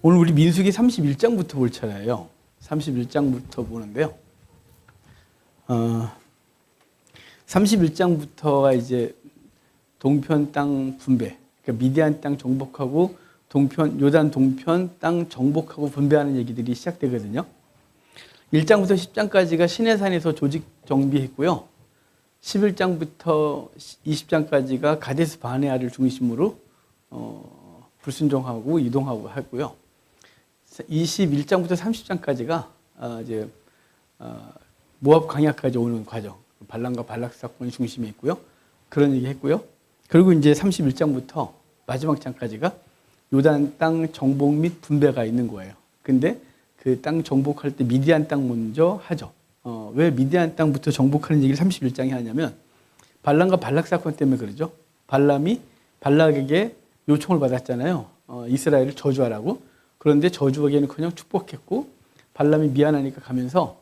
오늘 우리 민수기 31장부터 볼 차례예요. 31장부터 보는데요. 31장부터가 이제 동편 땅 분배, 그러니까 미디안 땅 정복하고 요단 동편 땅 정복하고 분배하는 얘기들이 시작되거든요. 1장부터 10장까지가 시내산에서 조직 정비했고요. 11장부터 20장까지가 가데스 바네아를 중심으로 불순종하고 이동하고 했고요. 21장부터 30장까지가 이제 모압 광야까지 오는 과정, 발람과 발락 사건이 중심에 있고요. 그런 얘기 했고요. 그리고 이제 31장부터 마지막 장까지가 요단 땅 정복 및 분배가 있는 거예요. 근데 그 땅 정복할 때 미디안 땅 먼저 하죠. 왜 미디안 땅부터 정복하는 얘기를 31장에 하냐면 발람과 발락 사건 때문에 그러죠. 발람이 발락에게 요청을 받았잖아요. 이스라엘을 저주하라고. 그런데 저주하기에는커녕 축복했고 발람이 미안하니까 가면서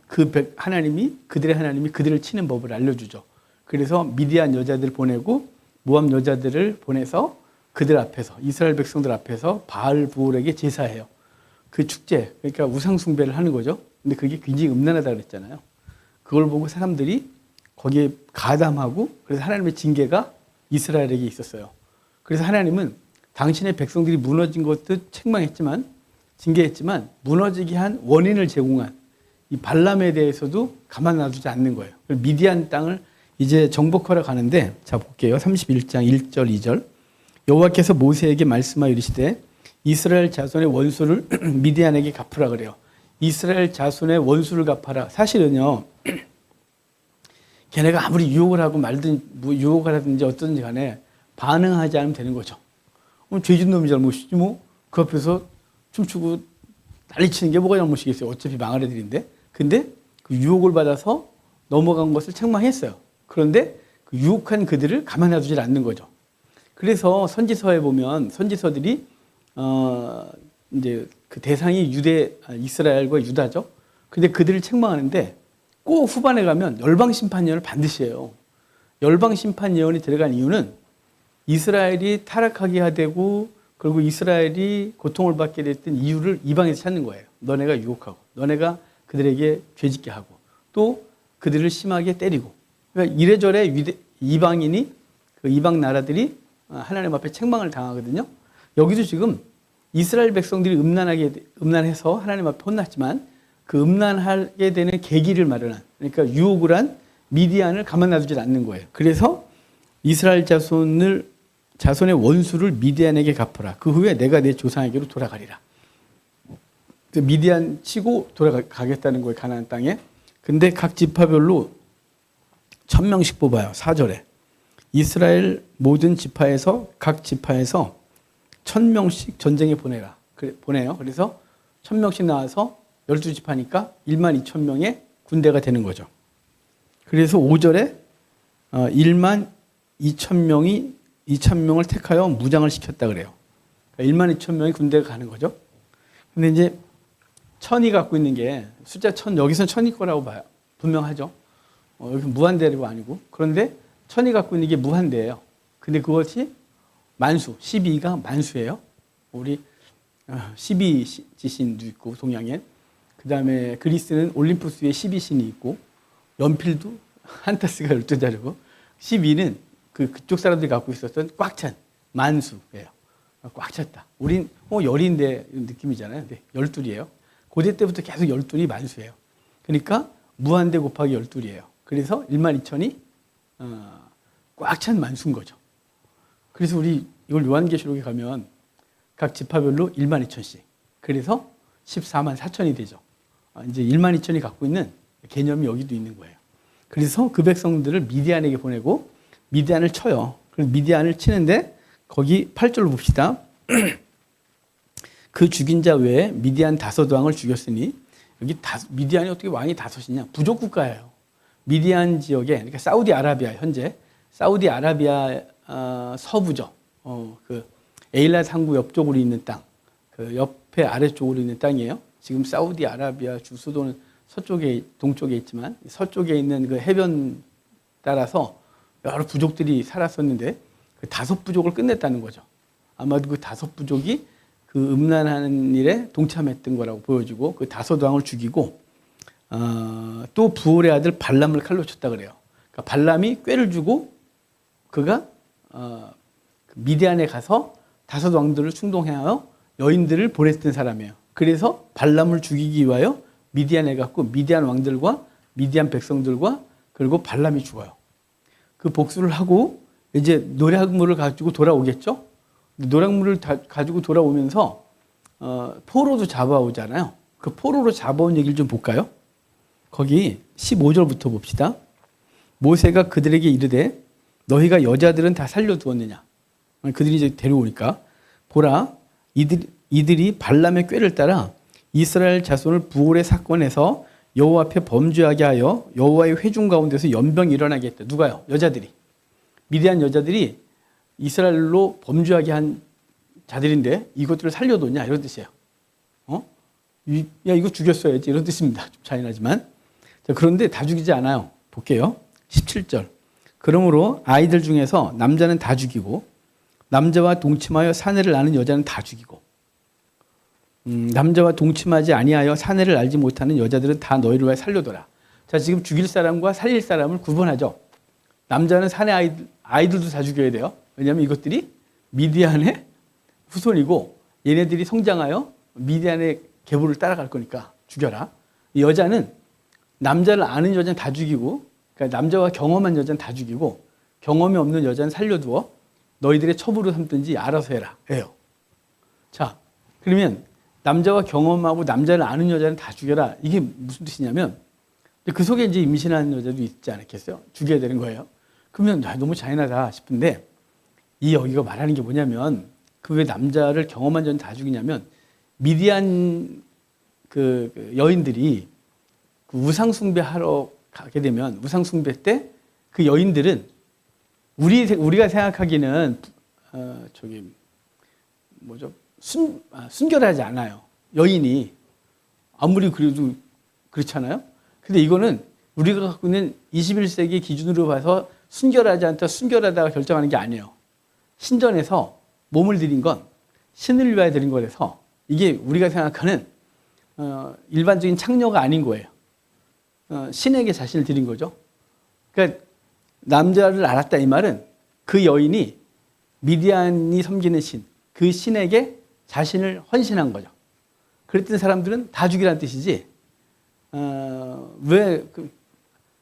그들의 하나님이 그들을 치는 법을 알려주죠. 그래서 미디안 여자들 보내고 모압 여자들을 보내서 그들 앞에서 이스라엘 백성들 앞에서 바알 부올에게 제사해요. 그 축제, 그러니까 우상 숭배를 하는 거죠. 근데 그게 굉장히 음란하다고 그랬잖아요. 그걸 보고 사람들이 거기에 가담하고 그래서 하나님의 징계가 이스라엘에게 있었어요. 그래서 하나님은 당신의 백성들이 무너진 것도 책망했지만 징계했지만 무너지게 한 원인을 제공한 이 발람에 대해서도 가만 놔두지 않는 거예요. 미디안 땅을 이제 정복하러 가는데 자 볼게요. 31장 1절 2절 여호와께서 모세에게 말씀하여 이르시되 이스라엘 자손의 원수를 미디안에게 갚으라 그래요. 이스라엘 자손의 원수를 갚아라. 사실은요. 걔네가 아무리 유혹을 하고 말든 유혹을 하든지 어떤지 간에 반응하지 않으면 되는 거죠. 죄진 놈이 잘못이지 뭐 그 앞에서 춤추고 난리치는 게 뭐가 잘못이겠어요. 어차피 망할 애들인데. 근데 그 유혹을 받아서 넘어간 것을 책망했어요. 그런데 그 유혹한 그들을 가만 놔두지 않는 거죠. 그래서 선지서에 보면 선지서들이 이제 그 대상이 이스라엘과 유다죠. 근데 그들을 책망하는데 꼭 후반에 가면 열방 심판 예언을 반드시 해요. 열방 심판 예언이 들어간 이유는 이스라엘이 타락하게 되고 그리고 이스라엘이 고통을 받게 됐던 이유를 이방에서 찾는 거예요. 너네가 유혹하고 너네가 그들에게 죄짓게 하고 또 그들을 심하게 때리고 그러니까 이래저래 이방인이 그 이방 나라들이 하나님 앞에 책망을 당하거든요. 여기도 지금 이스라엘 백성들이 음란해서 하나님 앞에 혼났지만 그 음란하게 되는 계기를 마련한 그러니까 유혹을 한 미디안을 가만 놔두지 않는 거예요. 그래서 이스라엘 자손의 원수를 미디안에게 갚으라. 그 후에 내가 내 조상에게로 돌아가리라. 미디안 치고 돌아가겠다는 거예요. 가나안 땅에. 근데 각 지파별로 1000명씩 뽑아요. 4절에. 이스라엘 모든 지파에서 각 지파에서 1000명씩 전쟁에 보내라. 보내요. 그래서 1000명씩 나와서 12지파니까 12,000명의 군대가 되는 거죠. 그래서 5절에 12,000명을 택하여 무장을 시켰다 그래요. 그러니까 12,000명의 군대가 가는 거죠. 근데 이제 1000이 갖고 있는 게 숫자 1000 여기서는 1000이 거라고 봐요. 분명하죠. 여기 무한대가 아니고. 그런데 1000이 갖고 있는 게 무한대예요. 근데 그것이 만수, 12가 만수예요. 우리 12지신도 있고 동양에. 그다음에 그리스는 올림푸스 위에 12신이 있고 연필도 한타스가 12자루고 12는 그쪽 사람들이 갖고 있었던 꽉 찬 만수예요. 꽉 찼다. 우린 열인데 느낌이잖아요. 근데 12이에요. 고대 때부터 계속 12이 만수예요. 그러니까 무한대 곱하기 12이에요. 그래서 12,000이 꽉 찬 만수인 거죠. 그래서 우리 이걸 요한계시록에 가면 각 지파별로 12,000씩. 그래서 144,000이 되죠. 이제 12,000이 갖고 있는 개념이 여기도 있는 거예요. 그래서 그 백성들을 미디안에게 보내고 미디안을 쳐요. 그래서 미디안을 치는데 거기 8절로 봅시다. 그 죽인 자 외에 미디안 5왕을 죽였으니 여기 미디안이 어떻게 왕이 5이냐? 부족 국가예요. 미디안 지역에 그러니까 사우디아라비아 현재 사우디아라비아 서부죠. 그 에일랏 항구 옆쪽으로 있는 땅, 그 옆에 아래쪽으로 있는 땅이에요. 지금 사우디아라비아 주 수도는 동쪽에 있지만 서쪽에 있는 그 해변 따라서 여러 부족들이 살았었는데 그 5부족을 끝냈다는 거죠. 아마도 그 5부족이 그 음란하는 일에 동참했던 거라고 보여주고 그 다섯 왕을 죽이고 또 부올의 아들 발람을 칼로 쳤다 그래요. 그러니까 발람이 꾀를 주고 그가 미디안에 가서 다섯 왕들을 충동하여 여인들을 보냈던 사람이에요. 그래서 발람을 죽이기 위하여 미디안에 갔고 미디안 왕들과 미디안 백성들과 그리고 발람이 죽어요. 그 복수를 하고 이제 노략물을 가지고 돌아오겠죠. 노략물을 가지고 돌아오면서 포로도 잡아오잖아요. 그 포로로 잡아온 얘기를 좀 볼까요? 거기 15절부터 봅시다. 모세가 그들에게 이르되 너희가 여자들은 다 살려두었느냐. 그들이 이제 데려오니까 보라 이들이 발람의 꾀를 따라 이스라엘 자손을 부올의 사건에서 여호와 앞에 범죄하게 하여 여호와의 회중 가운데서 연병이 일어나게 했다. 누가요? 여자들이. 미디안 여자들이 이스라엘로 범죄하게 한 자들인데 이것들을 살려뒀냐 이런 뜻이에요. 야 이거 죽였어야지 이런 뜻입니다. 좀 잔인하지만. 자, 그런데 다 죽이지 않아요. 볼게요. 17절. 그러므로 아이들 중에서 남자는 다 죽이고 남자와 동침하여 사내를 아는 여자는 다 죽이고 남자와 동침하지 아니하여 사내를 알지 못하는 여자들은 다 너희를 위하여 살려둬라. 자, 지금 죽일 사람과 살릴 사람을 구분하죠. 남자는 사내 아이들도 다 죽여야 돼요. 왜냐하면 이것들이 미디안의 후손이고 얘네들이 성장하여 미디안의 계보를 따라갈 거니까 죽여라. 이 여자는 남자를 아는 여자는 다 죽이고 그러니까 남자와 경험한 여자는 다 죽이고 경험이 없는 여자는 살려두어 너희들의 첩으로 삼든지 알아서 해라. 해요. 자, 그러면 남자와 경험하고 남자를 아는 여자는 다 죽여라. 이게 무슨 뜻이냐면 그 속에 이제 임신하는 여자도 있지 않겠어요? 죽여야 되는 거예요. 그러면 너무 잔인하다 싶은데 이 여기가 말하는 게 뭐냐면 그 왜 남자를 경험한 여자는 다 죽이냐면 미디안 그 여인들이 그 우상숭배하러 가게 되면 우상숭배 때 그 여인들은 우리가 생각하기는 순결하지 않아요. 여인이 아무리 그래도 그렇잖아요. 근데 이거는 우리가 갖고 있는 21세기 기준으로 봐서 순결하지 않다, 순결하다가 결정하는 게 아니에요. 신전에서 몸을 드린 건 신을 위하여 드린 거라서 이게 우리가 생각하는 일반적인 창녀가 아닌 거예요. 신에게 자신을 드린 거죠. 그러니까 남자를 알았다 이 말은 그 여인이 미디안이 섬기는 신, 그 신에게 자신을 헌신한 거죠. 그랬던 사람들은 다 죽이라는 뜻이지 왜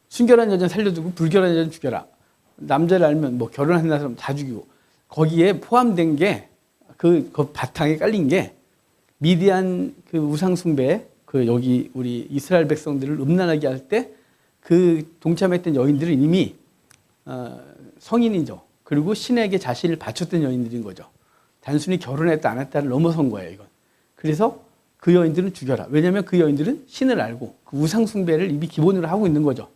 순결한 여자는 살려두고 불결한 여자는 죽여라. 남자를 알면 뭐 결혼한 사람 다 죽이고 거기에 포함된 게 그 바탕에 깔린 게 미디안 그 우상숭배 그 여기 우리 이스라엘 백성들을 음란하게 할 때 그 동참했던 여인들은 이미 성인이죠. 그리고 신에게 자신을 바쳤던 여인들인 거죠. 단순히 결혼했다 안 했다를 넘어선 거예요, 이건. 그래서 그 여인들은 죽여라. 왜냐하면 그 여인들은 신을 알고 그 우상숭배를 이미 기본으로 하고 있는 거죠.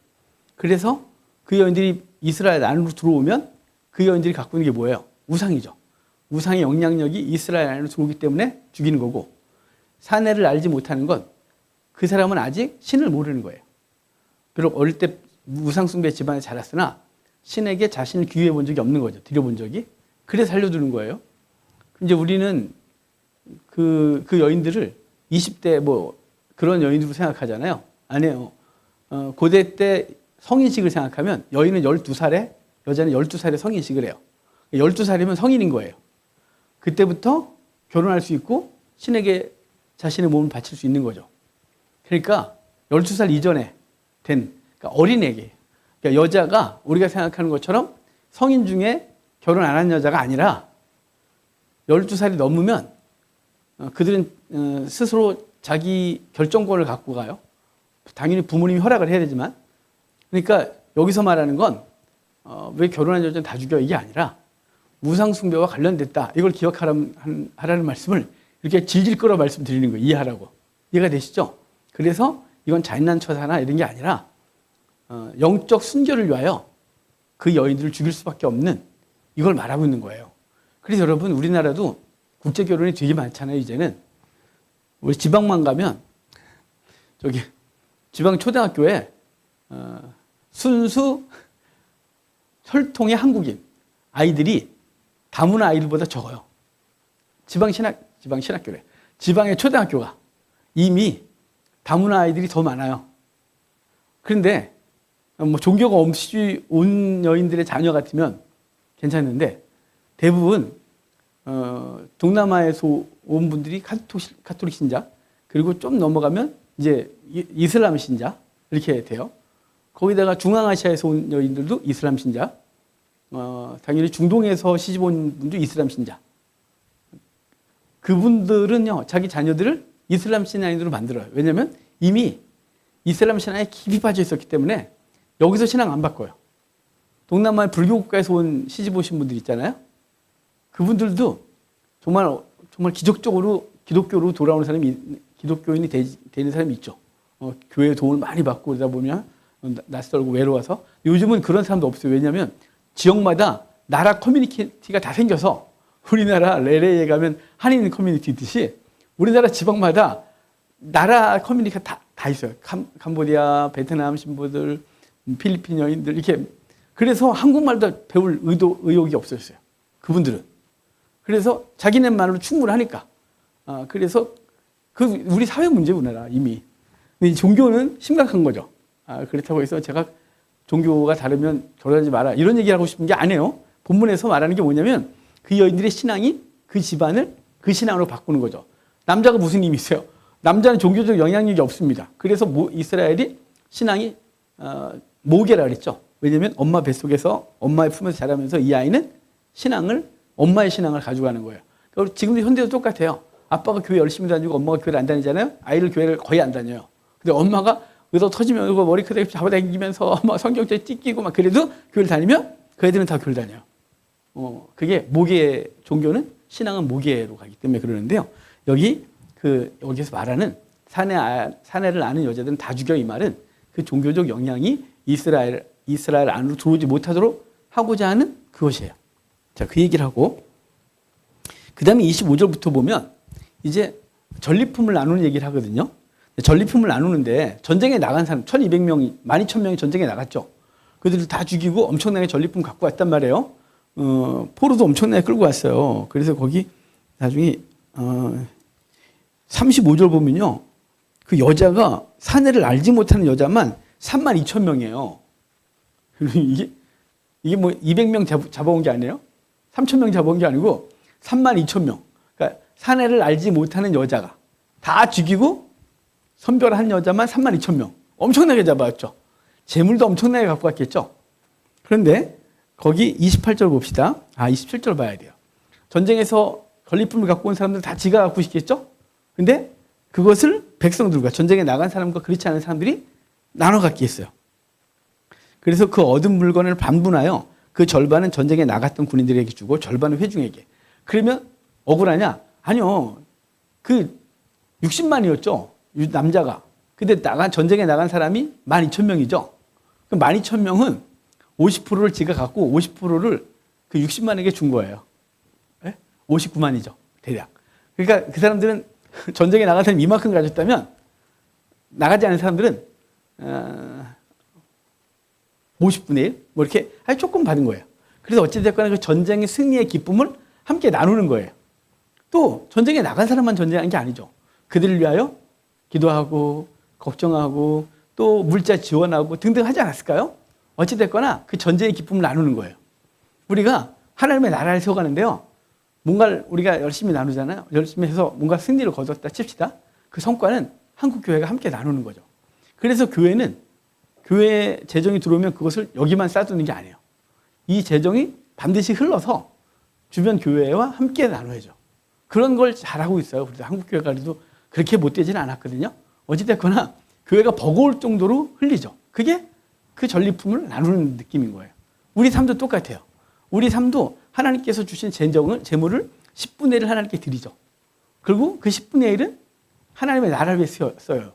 그래서 그 여인들이 이스라엘 안으로 들어오면 그 여인들이 갖고 있는 게 뭐예요? 우상이죠. 우상의 영향력이 이스라엘 안으로 들어오기 때문에 죽이는 거고 사내를 알지 못하는 건 그 사람은 아직 신을 모르는 거예요. 비록 어릴 때 우상숭배 집안에 자랐으나 신에게 자신을 기여해 본 적이 없는 거죠. 드려본 적이. 그래서 살려두는 거예요. 이제 우리는 그 여인들을 20대 뭐 그런 여인으로 생각하잖아요. 아니에요. 고대 때 성인식을 생각하면 여인은 12살에 여자는 12살에 성인식을 해요. 12살이면 성인인 거예요. 그때부터 결혼할 수 있고 신에게 자신의 몸을 바칠 수 있는 거죠. 그러니까 12살 이전에 된 그러니까 어린애게 그러니까 여자가 우리가 생각하는 것처럼 성인 중에 결혼 안 한 여자가 아니라 12살이 넘으면 그들은 스스로 자기 결정권을 갖고 가요. 당연히 부모님이 허락을 해야 되지만 그러니까 여기서 말하는 건 왜 결혼한 여자는 다 죽여 이게 아니라 우상숭배와 관련됐다. 이걸 기억하라는 말씀을 이렇게 질질 끌어 말씀드리는 거예요. 이해하라고. 이해가 되시죠? 그래서 이건 잔인한 처사나 이런 게 아니라 영적 순결을 위하여 그 여인들을 죽일 수밖에 없는 이걸 말하고 있는 거예요. 그래서 여러분 우리나라도 국제결혼이 되게 많잖아요. 이제는 우리 지방만 가면 저기 지방 초등학교에 순수 혈통의 한국인 아이들이 다문화 아이들보다 적어요. 지방 지방 신학교래. 지방의 초등학교가 이미 다문화 아이들이 더 많아요. 그런데 뭐 종교가 없이 온 여인들의 자녀 같으면 괜찮은데 대부분 동남아에서 온 분들이 카톨릭 신자, 그리고 좀 넘어가면 이제 이슬람 신자 이렇게 돼요. 거기다가 중앙아시아에서 온 여인들도 이슬람 신자, 당연히 중동에서 시집 온 분도 이슬람 신자. 그분들은요, 자기 자녀들을 이슬람 신앙인으로 만들어요. 왜냐하면 이미 이슬람 신앙에 깊이 빠져 있었기 때문에 여기서 신앙 안 바꿔요. 동남아 불교 국가에서 온 시집 오신 분들 있잖아요. 그분들도 정말 기적적으로 기독교로 돌아오는 사람이, 기독교인이 되는 사람이 있죠. 교회의 도움을 많이 받고 그러다 보면 낯설고 외로워서. 요즘은 그런 사람도 없어요. 왜냐하면 지역마다 나라 커뮤니티가 다 생겨서, 우리나라 LA에 가면 한인 커뮤니티 있듯이 우리나라 지방마다 나라 커뮤니티가 다 있어요. 캄보디아, 베트남 신부들, 필리핀 여인들 이렇게. 그래서 한국말도 배울 의욕이 없었어요. 그분들은. 그래서 자기네 말로 충분하니까. 그래서 우리 사회 문제구나 이미. 근데 종교는 심각한 거죠. 그렇다고 해서 제가 종교가 다르면 결혼하지 마라 이런 얘기를 하고 싶은 게 아니에요. 본문에서 말하는 게 뭐냐면 그 여인들의 신앙이 그 집안을 그 신앙으로 바꾸는 거죠. 남자가 무슨 힘이 있어요? 남자는 종교적 영향력이 없습니다. 그래서 이스라엘이 신앙이 모계라 그랬죠. 왜냐하면 엄마 뱃속에서 엄마의 품에서 자라면서 이 아이는 엄마의 신앙을 가져가는 거예요. 지금도 현대도 똑같아요. 아빠가 교회 열심히 다니고 엄마가 교회를 안 다니잖아요. 아이를 교회를 거의 안 다녀요. 근데 엄마가 의도 터지면서 머리카락에 잡아당기면서 막 성경책 찢기고 막 그래도 교회를 다니면 그 애들은 다 교회를 다녀요. 그게 모계, 종교는 신앙은 모계로 가기 때문에 그러는데요. 여기서 말하는 사내를 아는 여자들은 다 죽여, 이 말은 그 종교적 영향이 이스라엘 안으로 들어오지 못하도록 하고자 하는 그것이에요. 자, 그 얘기를 하고 그 다음에 25절부터 보면 이제 전리품을 나누는 얘기를 하거든요. 전리품을 나누는데 전쟁에 나간 사람 1200명이 12,000명이 전쟁에 나갔죠. 그들을 다 죽이고 엄청나게 전리품 갖고 왔단 말이에요. 포로도 엄청나게 끌고 왔어요. 그래서 거기 나중에 35절 보면요, 그 여자가 사내를 알지 못하는 여자만 32,000명이에요. 이게 뭐 200명 잡아온 게 아니에요? 3,000명 잡아온 게 아니고 32,000명. 그러니까 사내를 알지 못하는 여자가 다 죽이고 선별한 여자만 32,000명. 엄청나게 잡아왔죠. 재물도 엄청나게 갖고 왔겠죠. 그런데 거기 28절 봅시다. 27절 봐야 돼요. 전쟁에서 전리품을 갖고 온 사람들 다 지가 갖고 싶겠죠? 근데 그것을 백성들과 전쟁에 나간 사람과 그렇지 않은 사람들이 나눠 갖게 했어요. 그래서 그 얻은 물건을 반분하여 그 절반은 전쟁에 나갔던 군인들에게 주고 절반은 회중에게. 그러면 억울하냐? 아니요. 그 60만이었죠. 남자가. 근데 전쟁에 나간 사람이 12,000명이죠. 그럼 12,000명은 50%를 지가 갖고 50%를 그 60만에게 준 거예요. 네? 59만이죠. 대략. 그러니까 그 사람들은 전쟁에 나간 사람이 이만큼 가졌다면 나가지 않은 사람들은 50분의 1? 뭐 이렇게 조금 받은 거예요. 그래서 어찌됐거나 그 전쟁의 승리의 기쁨을 함께 나누는 거예요. 또 전쟁에 나간 사람만 전쟁한 게 아니죠. 그들을 위하여 기도하고 걱정하고 또 물자 지원하고 등등 하지 않았을까요? 어찌됐거나 그 전쟁의 기쁨을 나누는 거예요. 우리가 하나님의 나라를 세워가는데요, 뭔가를 우리가 열심히 나누잖아요. 열심히 해서 뭔가 승리를 거뒀다 칩시다. 그 성과는 한국교회가 함께 나누는 거죠. 그래서 교회는 교회 재정이 들어오면 그것을 여기만 쌓아두는 게 아니에요. 이 재정이 반드시 흘러서 주변 교회와 함께 나눠야죠. 그런 걸 잘하고 있어요. 그래서 한국교회가 그래도 그렇게 못되지는 않았거든요. 어찌됐거나 교회가 버거울 정도로 흘리죠. 그게 그 전리품을 나누는 느낌인 거예요. 우리 삶도 똑같아요. 우리 삶도 하나님께서 주신 재물을 10분의 1을 하나님께 드리죠. 그리고 그 10분의 1은 하나님의 나라를 위해 써요.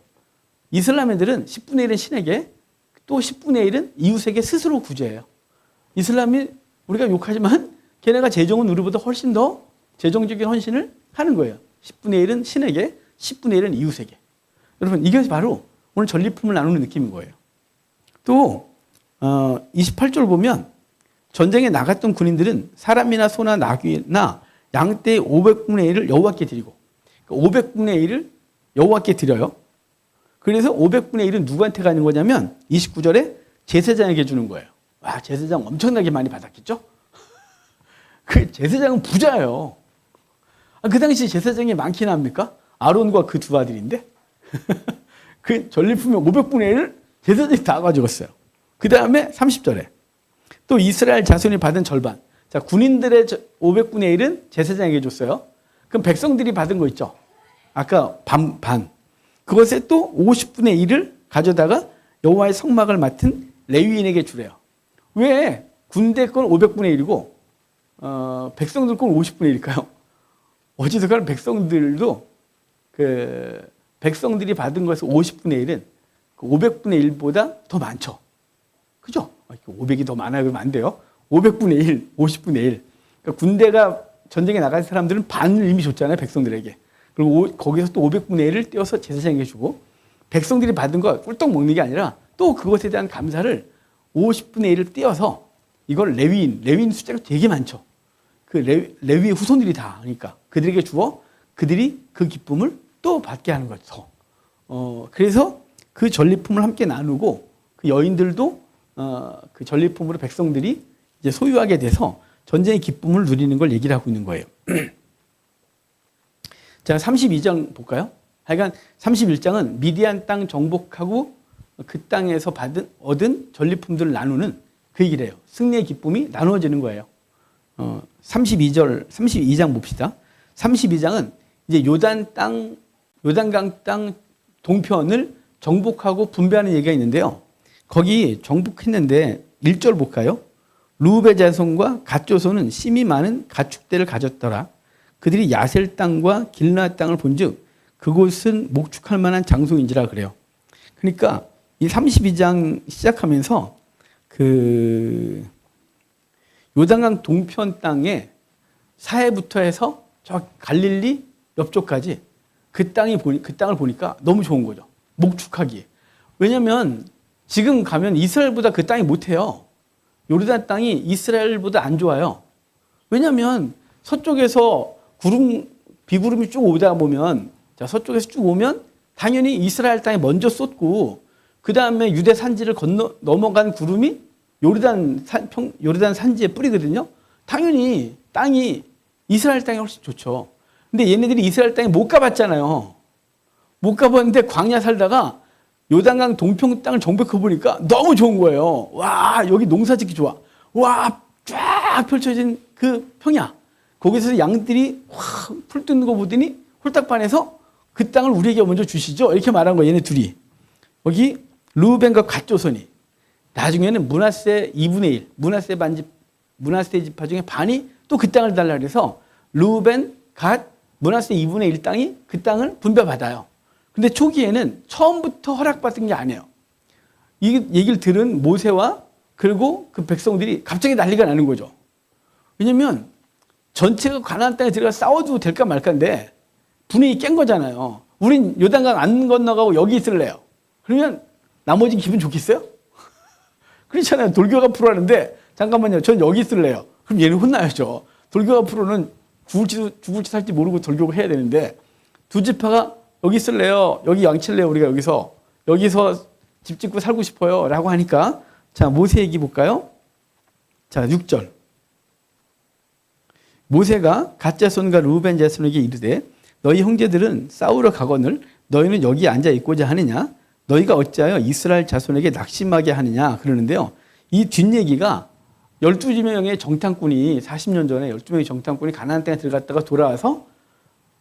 이슬람 애들은 10분의 1은 신에게, 또 10분의 1은 이웃에게 스스로 구제해요. 이슬람이 우리가 욕하지만 걔네가 재정은 우리보다 훨씬 더 재정적인 헌신을 하는 거예요. 10분의 1은 신에게, 10분의 1은 이웃에게. 여러분, 이게 바로 오늘 전리품을 나누는 느낌인 거예요. 또 28절 보면 전쟁에 나갔던 군인들은 사람이나 소나 나귀나 양떼의 500분의 1을 여호와께 드리고, 500분의 1을 여호와께 드려요. 그래서 500분의 1은 누구한테 가는 거냐면 29절에 제사장에게 주는 거예요. 와, 제사장 엄청나게 많이 받았겠죠? 그 제사장은 부자예요. 그 당시 제사장이 많긴 합니까? 아론과 그 두 아들인데 그 전리품의 500분의 1을 제사장이 다 가져갔어요. 그 다음에 30절에 또 이스라엘 자손이 받은 절반. 자, 군인들의 500분의 1은 제사장에게 줬어요. 그럼 백성들이 받은 거 있죠? 아까 반. 그것에 또 50분의 1을 가져다가 여호와의 성막을 맡은 레위인에게 주래요. 왜 군대 건 500분의 1이고 백성들 건 50분의 1일까요? 어찌됐건 백성들도 백성들이 받은 것에서 50분의 1은 그 500분의 1보다 더 많죠. 그죠? 500이 더 많아요. 그러면 안 돼요. 500분의 1, 50분의 1. 그러니까 군대가 전쟁에 나간 사람들은 반을 이미 줬잖아요. 백성들에게. 그리고 거기서 또 500분의 1을 떼어서 제사장에게 주고, 백성들이 받은 거 꿀떡 먹는 게 아니라 또 그것에 대한 감사를 50분의 1을 떼어서 이걸 레위인 숫자가 되게 많죠. 그 레위의 후손들이 다 하니까 그들에게 주어 그들이 그 기쁨을 또 받게 하는 거죠. 그래서 그 전리품을 함께 나누고 그 여인들도 그 전리품으로 백성들이 이제 소유하게 돼서 전쟁의 기쁨을 누리는 걸 얘기를 하고 있는 거예요. 자, 32장 볼까요? 하여간 31장은 미디안 땅 정복하고 그 땅에서 얻은 전리품들을 나누는 그 얘기를 해요. 승리의 기쁨이 나누어지는 거예요. 32장 봅시다. 32장은 이제 요단강 땅 동편을 정복하고 분배하는 얘기가 있는데요. 거기 정복했는데 1절 볼까요? 루벤 자손과 갓 자손은 심이 많은 가축대를 가졌더라. 그들이 야셀 땅과 길르앗 땅을 본즉 그곳은 목축할 만한 장소인지라 그래요. 그러니까 이 32장 시작하면서 그 요단강 동편 땅에 사해부터 해서 저 갈릴리 옆쪽까지 그 땅을 보니까 너무 좋은 거죠. 목축하기에. 왜냐하면 지금 가면 이스라엘보다 그 땅이 못해요. 요르단 땅이 이스라엘보다 안 좋아요. 왜냐하면 서쪽에서 비구름이 쭉 오다 보면, 자, 서쪽에서 쭉 오면 당연히 이스라엘 땅에 먼저 쏟고 그 다음에 유대 산지를 넘어간 구름이 요르단 산지에 뿌리거든요. 당연히 땅이 이스라엘 땅이 훨씬 좋죠. 근데 얘네들이 이스라엘 땅에 못 가봤잖아요. 못 가봤는데 광야 살다가 요단강 동편 땅을 정복해 보니까 너무 좋은 거예요. 와, 여기 농사 짓기 좋아. 와, 쫙 펼쳐진 그 평야. 거기서 양들이 확 풀 뜯는 거 보더니 홀딱 반해서 그 땅을 우리에게 먼저 주시죠. 이렇게 말한 거예요. 얘네 둘이. 여기 르우벤과 갓 조선이. 나중에는 므낫세 2분의 1. 므낫세 지파 중에 반이 또 그 땅을 달라 그래서 르우벤, 갓, 므낫세 2분의 1 땅이 그 땅을 분배받아요. 근데 초기에는 처음부터 허락받은 게 아니에요. 이 얘기를 들은 모세와 그리고 그 백성들이 갑자기 난리가 나는 거죠. 왜냐면 전체가 가나안 땅에 들어가 싸워도 될까 말까인데 분위기 깬 거잖아요. 우린 요단강 안 건너가고 여기 있을래요. 그러면 나머지 기분 좋겠어요? 그렇잖아요. 돌격 앞으로 하는데 잠깐만요. 전 여기 있을래요. 그럼 얘는 혼나야죠. 돌격 앞으로는 죽을지 살지 모르고 돌격을 해야 되는데 두 지파가 여기 있을래요. 여기 양칠래요. 우리가 여기서 집 짓고 살고 싶어요. 라고 하니까 자, 모세 얘기 볼까요? 자, 6절. 모세가 갓 자손과 르우벤 자손에게 이르되 너희 형제들은 싸우러 가거늘 너희는 여기 앉아 있고자 하느냐? 너희가 어찌하여 이스라엘 자손에게 낙심하게 하느냐? 그러는데요. 이 뒷얘기가 12명의 정탐꾼이 40년 전에 12명의 정탐꾼이 가나안 땅에 들어갔다가 돌아와서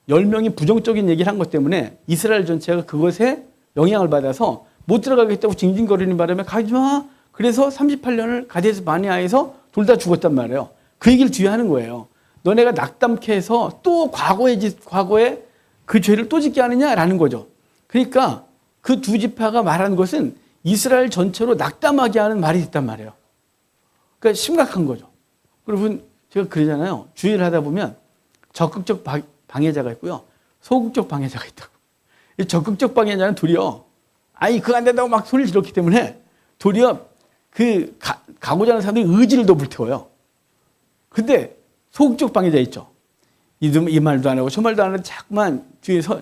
10명이 부정적인 얘기를 한 것 때문에 이스라엘 전체가 그것에 영향을 받아서 못 들어가겠다고 징징거리는 바람에 가지 마. 그래서 38년을 가데스 바네아에서 돌다 죽었단 말이에요. 그 얘기를 뒤에 하는 거예요. 너네가 낙담케 해서 또 과거에 그 죄를 또 짓게 하느냐라는 거죠. 그러니까 그 두 지파가 말한 것은 이스라엘 전체로 낙담하게 하는 말이 있단 말이에요. 그러니까 심각한 거죠. 여러분, 제가 그러잖아요. 주의를 하다 보면 적극적 방해자가 있고요. 소극적 방해자가 있다고. 이 적극적 방해자는 도리어 그거 안 된다고 막 소리를 질렀기 때문에 도리어 가고자 하는 사람들이 의지를 더 불태워요. 근데 소극적 방해자 있죠. 이 말도 안 하고 저 말도 안 하고 자꾸만 뒤에서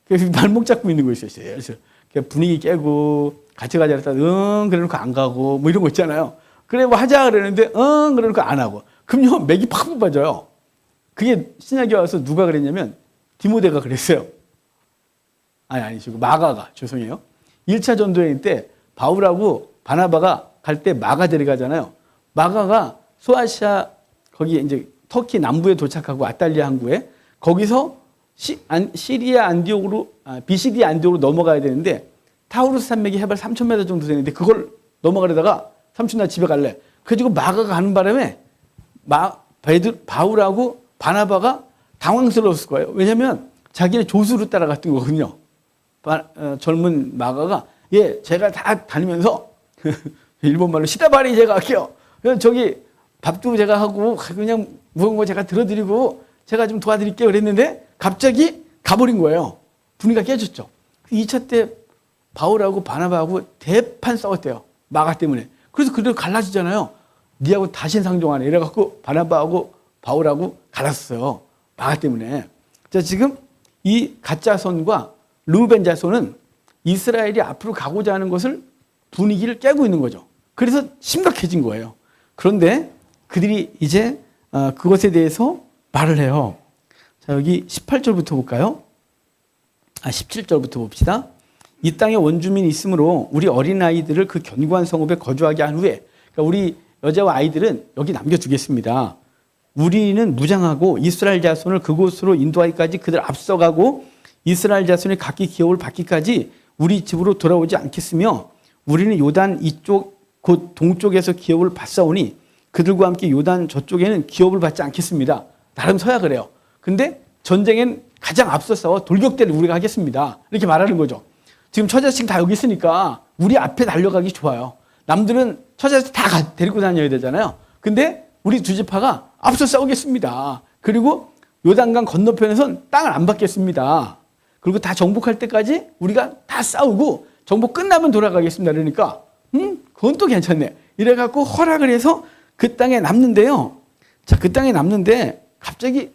계속 발목 잡고 있는 거 있었어요. 그래서 분위기 깨고 같이 가자 그랬다 그래놓고 안 가고 뭐 이런 거 있잖아요. 그래 뭐 하자 그랬는데 그래놓고 안 하고 그럼요 맥이 팍 뽑아져요. 그게 신약에 와서 누가 그랬냐면 디모데가 그랬어요. 아니시고 마가가 죄송해요. 1차 전도여행 때 바울하고 바나바가 갈 때 마가 데려가잖아요. 마가가 소아시아 거기 이제 터키 남부에 도착하고 아탈리아 항구에 거기서 시리아 안디옥으로 비시디아 안디옥으로 넘어가야 되는데 타우루스 산맥이 해발 3,000m 정도 되는데 그걸 넘어가려다가 삼촌 나 집에 갈래. 그래가지고 마가가 가는 바람에 바울하고 바나바가 당황스러웠을 거예요. 왜냐하면 자기는 조수로 따라갔던 거거든요. 젊은 마가가 제가 다 다니면서 일본말로 시다바리 제가 할게요. 저기 밥도 제가 하고 그냥 무거운 거 제가 들어드리고 제가 좀 도와드릴게요 그랬는데 갑자기 가버린 거예요. 분위기가 깨졌죠. 2차 때 바울하고 바나바하고 대판 싸웠대요. 마가 때문에. 그래서 그대로 갈라지잖아요. 니하고 다신 상종하네. 이래갖고 바나바하고 바울하고 갈랐어요. 마가 때문에. 자, 지금 이 가짜선과 르우벤 자손은 이스라엘이 앞으로 가고자 하는 것을 분위기를 깨고 있는 거죠. 그래서 심각해진 거예요. 그런데 그들이 이제 그것에 대해서 말을 해요. 자, 여기 18절부터 볼까요? 17절부터 봅시다. 이 땅에 원주민이 있으므로 우리 어린아이들을 그 견고한 성읍에 거주하게 한 후에, 그러니까 우리 여자와 아이들은 여기 남겨두겠습니다. 우리는 무장하고 이스라엘 자손을 그곳으로 인도하기까지 그들 앞서가고 이스라엘 자손이 각기 기업을 받기까지 우리 집으로 돌아오지 않겠으며 우리는 요단 이쪽 곧 동쪽에서 기업을 받사오니 그들과 함께 요단 저쪽에는 기업을 받지 않겠습니다. 나름 서약을 해요. 근데 전쟁엔 가장 앞서 싸워 돌격대를 우리가 하겠습니다. 이렇게 말하는 거죠. 지금 처자식 다 여기 있으니까 우리 앞에 달려가기 좋아요. 남들은 처자식 다 데리고 다녀야 되잖아요. 근데 우리 두 지파가 앞서 싸우겠습니다. 그리고 요단강 건너편에선 땅을 안 받겠습니다. 그리고 다 정복할 때까지 우리가 다 싸우고 정복 끝나면 돌아가겠습니다. 그러니까 그건 또 괜찮네. 이래갖고 허락을 해서 그 땅에 남는데요. 자, 그 땅에 남는데 갑자기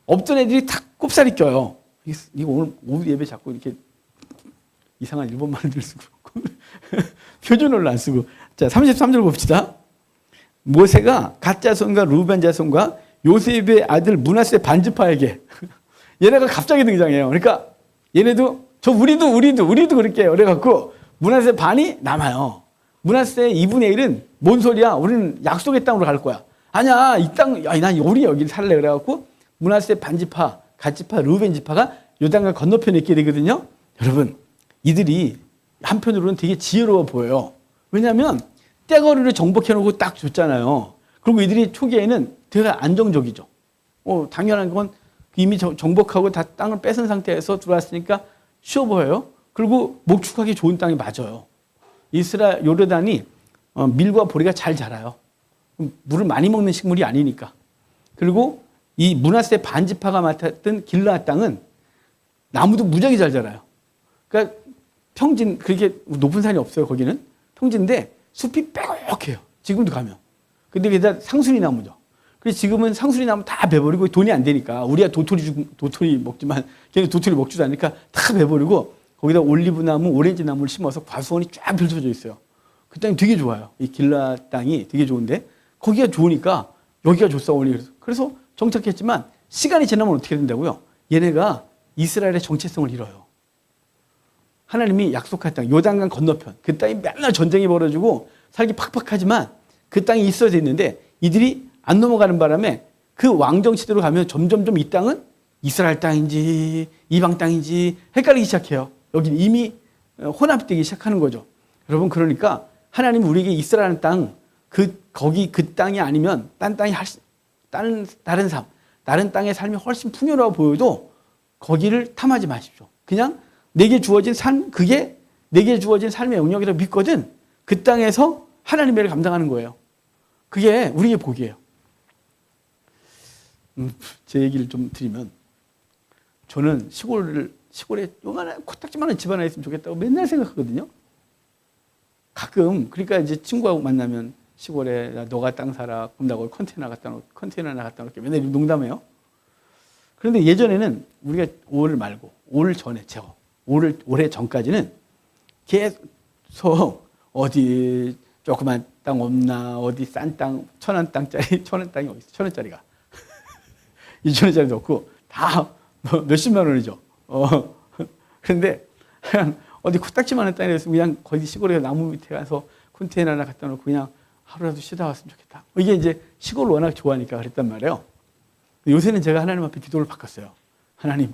없던 애들이 탁 꼽살이 껴요. 이거 오늘 오후 예배 자꾸 이렇게 이상한 일본말을 쓰고 표준어를 안 쓰고. 자, 33절 봅시다. 모세가 갓 자손과 루벤 자손과 요셉의 아들 므낫세 반지파에게 얘네가 갑자기 등장해요. 그러니까 얘네도 우리도 그럴게요. 그래갖고 므낫세 반이 남아요. 므낫세 2분의 1은 뭔 소리야? 우리는 약속의 땅으로 갈 거야. 아니야, 이 땅, 난 우리 여기 살래. 그래갖고 므낫세 반지파, 갓지파, 르우벤 지파가 요단강 건너편에 있게 되거든요. 여러분, 이들이 한편으로는 되게 지혜로워 보여요. 왜냐하면 떼거리를 정복해놓고 딱 줬잖아요. 그리고 이들이 초기에는 되게 안정적이죠. 당연한 건 이미 정복하고 다 땅을 뺏은 상태에서 들어왔으니까 쉬워 보여요. 그리고 목축하기 좋은 땅이 맞아요. 이스라엘 요르단이 밀과 보리가 잘 자라요. 물을 많이 먹는 식물이 아니니까. 그리고 이 므낫세 반지파가 맡았던 길르앗 땅은 나무도 무지하게 잘 자라요. 그러니까 평진, 그렇게 높은 산이 없어요. 거기는 평지인데 숲이 빼곡해요. 지금도 가면. 근데 게다가 상수리 나무죠. 그래서 지금은 상수리 나무 다 베버리고 돈이 안 되니까 우리가 도토리 먹지만 걔는 도토리 먹지도 않으니까 다 베버리고 거기다 올리브 나무, 오렌지 나무를 심어서 과수원이 쫙 펼쳐져 있어요. 그 땅이 되게 좋아요. 이 길라 땅이 되게 좋은데 거기가 좋으니까 여기가 좋사오니 그래서 정착했지만 시간이 지나면 어떻게 된다고요? 얘네가 이스라엘의 정체성을 잃어요. 하나님이 약속한 땅, 요단강 건너편 그 땅이 맨날 전쟁이 벌어지고 살기 팍팍하지만 그 땅이 있어야 됐는데 이들이 안 넘어가는 바람에 그 왕정시대로 가면 점점점 이 땅은 이스라엘 땅인지 이방 땅인지 헷갈리기 시작해요. 여기는 이미 혼합되기 시작하는 거죠. 여러분, 그러니까 하나님 우리에게 이스라엘 땅, 거기 그 땅이 아니면 딴 땅이 다른 땅의 삶이 훨씬 풍요로워 보여도 거기를 탐하지 마십시오. 그냥 내게 주어진 그게 내게 주어진 삶의 영역이라고 믿거든. 그 땅에서 하나님의 일을 감당하는 거예요. 그게 우리의 복이에요. 제 얘기를 좀 드리면 저는 시골에 요만한 코딱지만한 집 하나 있으면 좋겠다고 맨날 생각하거든요. 가끔 그러니까 이제 친구하고 만나면 시골에 너가 땅 사라. 그럼 나 거기 컨테이너 하나 갖다 놓을게. 맨날 농담해요. 그런데 예전에는 우리가 5월 말고 5월 전에 올해 전까지는 계속 어디 조그만 땅 없나, 어디 싼 땅, 1,000원 땅짜리, 1,000원 땅이 어디 있어? 1,000원짜리가 2,000원짜리도 없고 다 몇십만 원이죠. 그런데 그냥 어디 코딱지만한 땅에 있으면 그냥 거기 시골에 나무 밑에 가서 컨테이너 하나 갖다 놓고 그냥 하루라도 쉬다 왔으면 좋겠다. 이게 이제 시골 워낙 좋아하니까 그랬단 말이에요. 요새는 제가 하나님 앞에 기도를 바꿨어요. 하나님,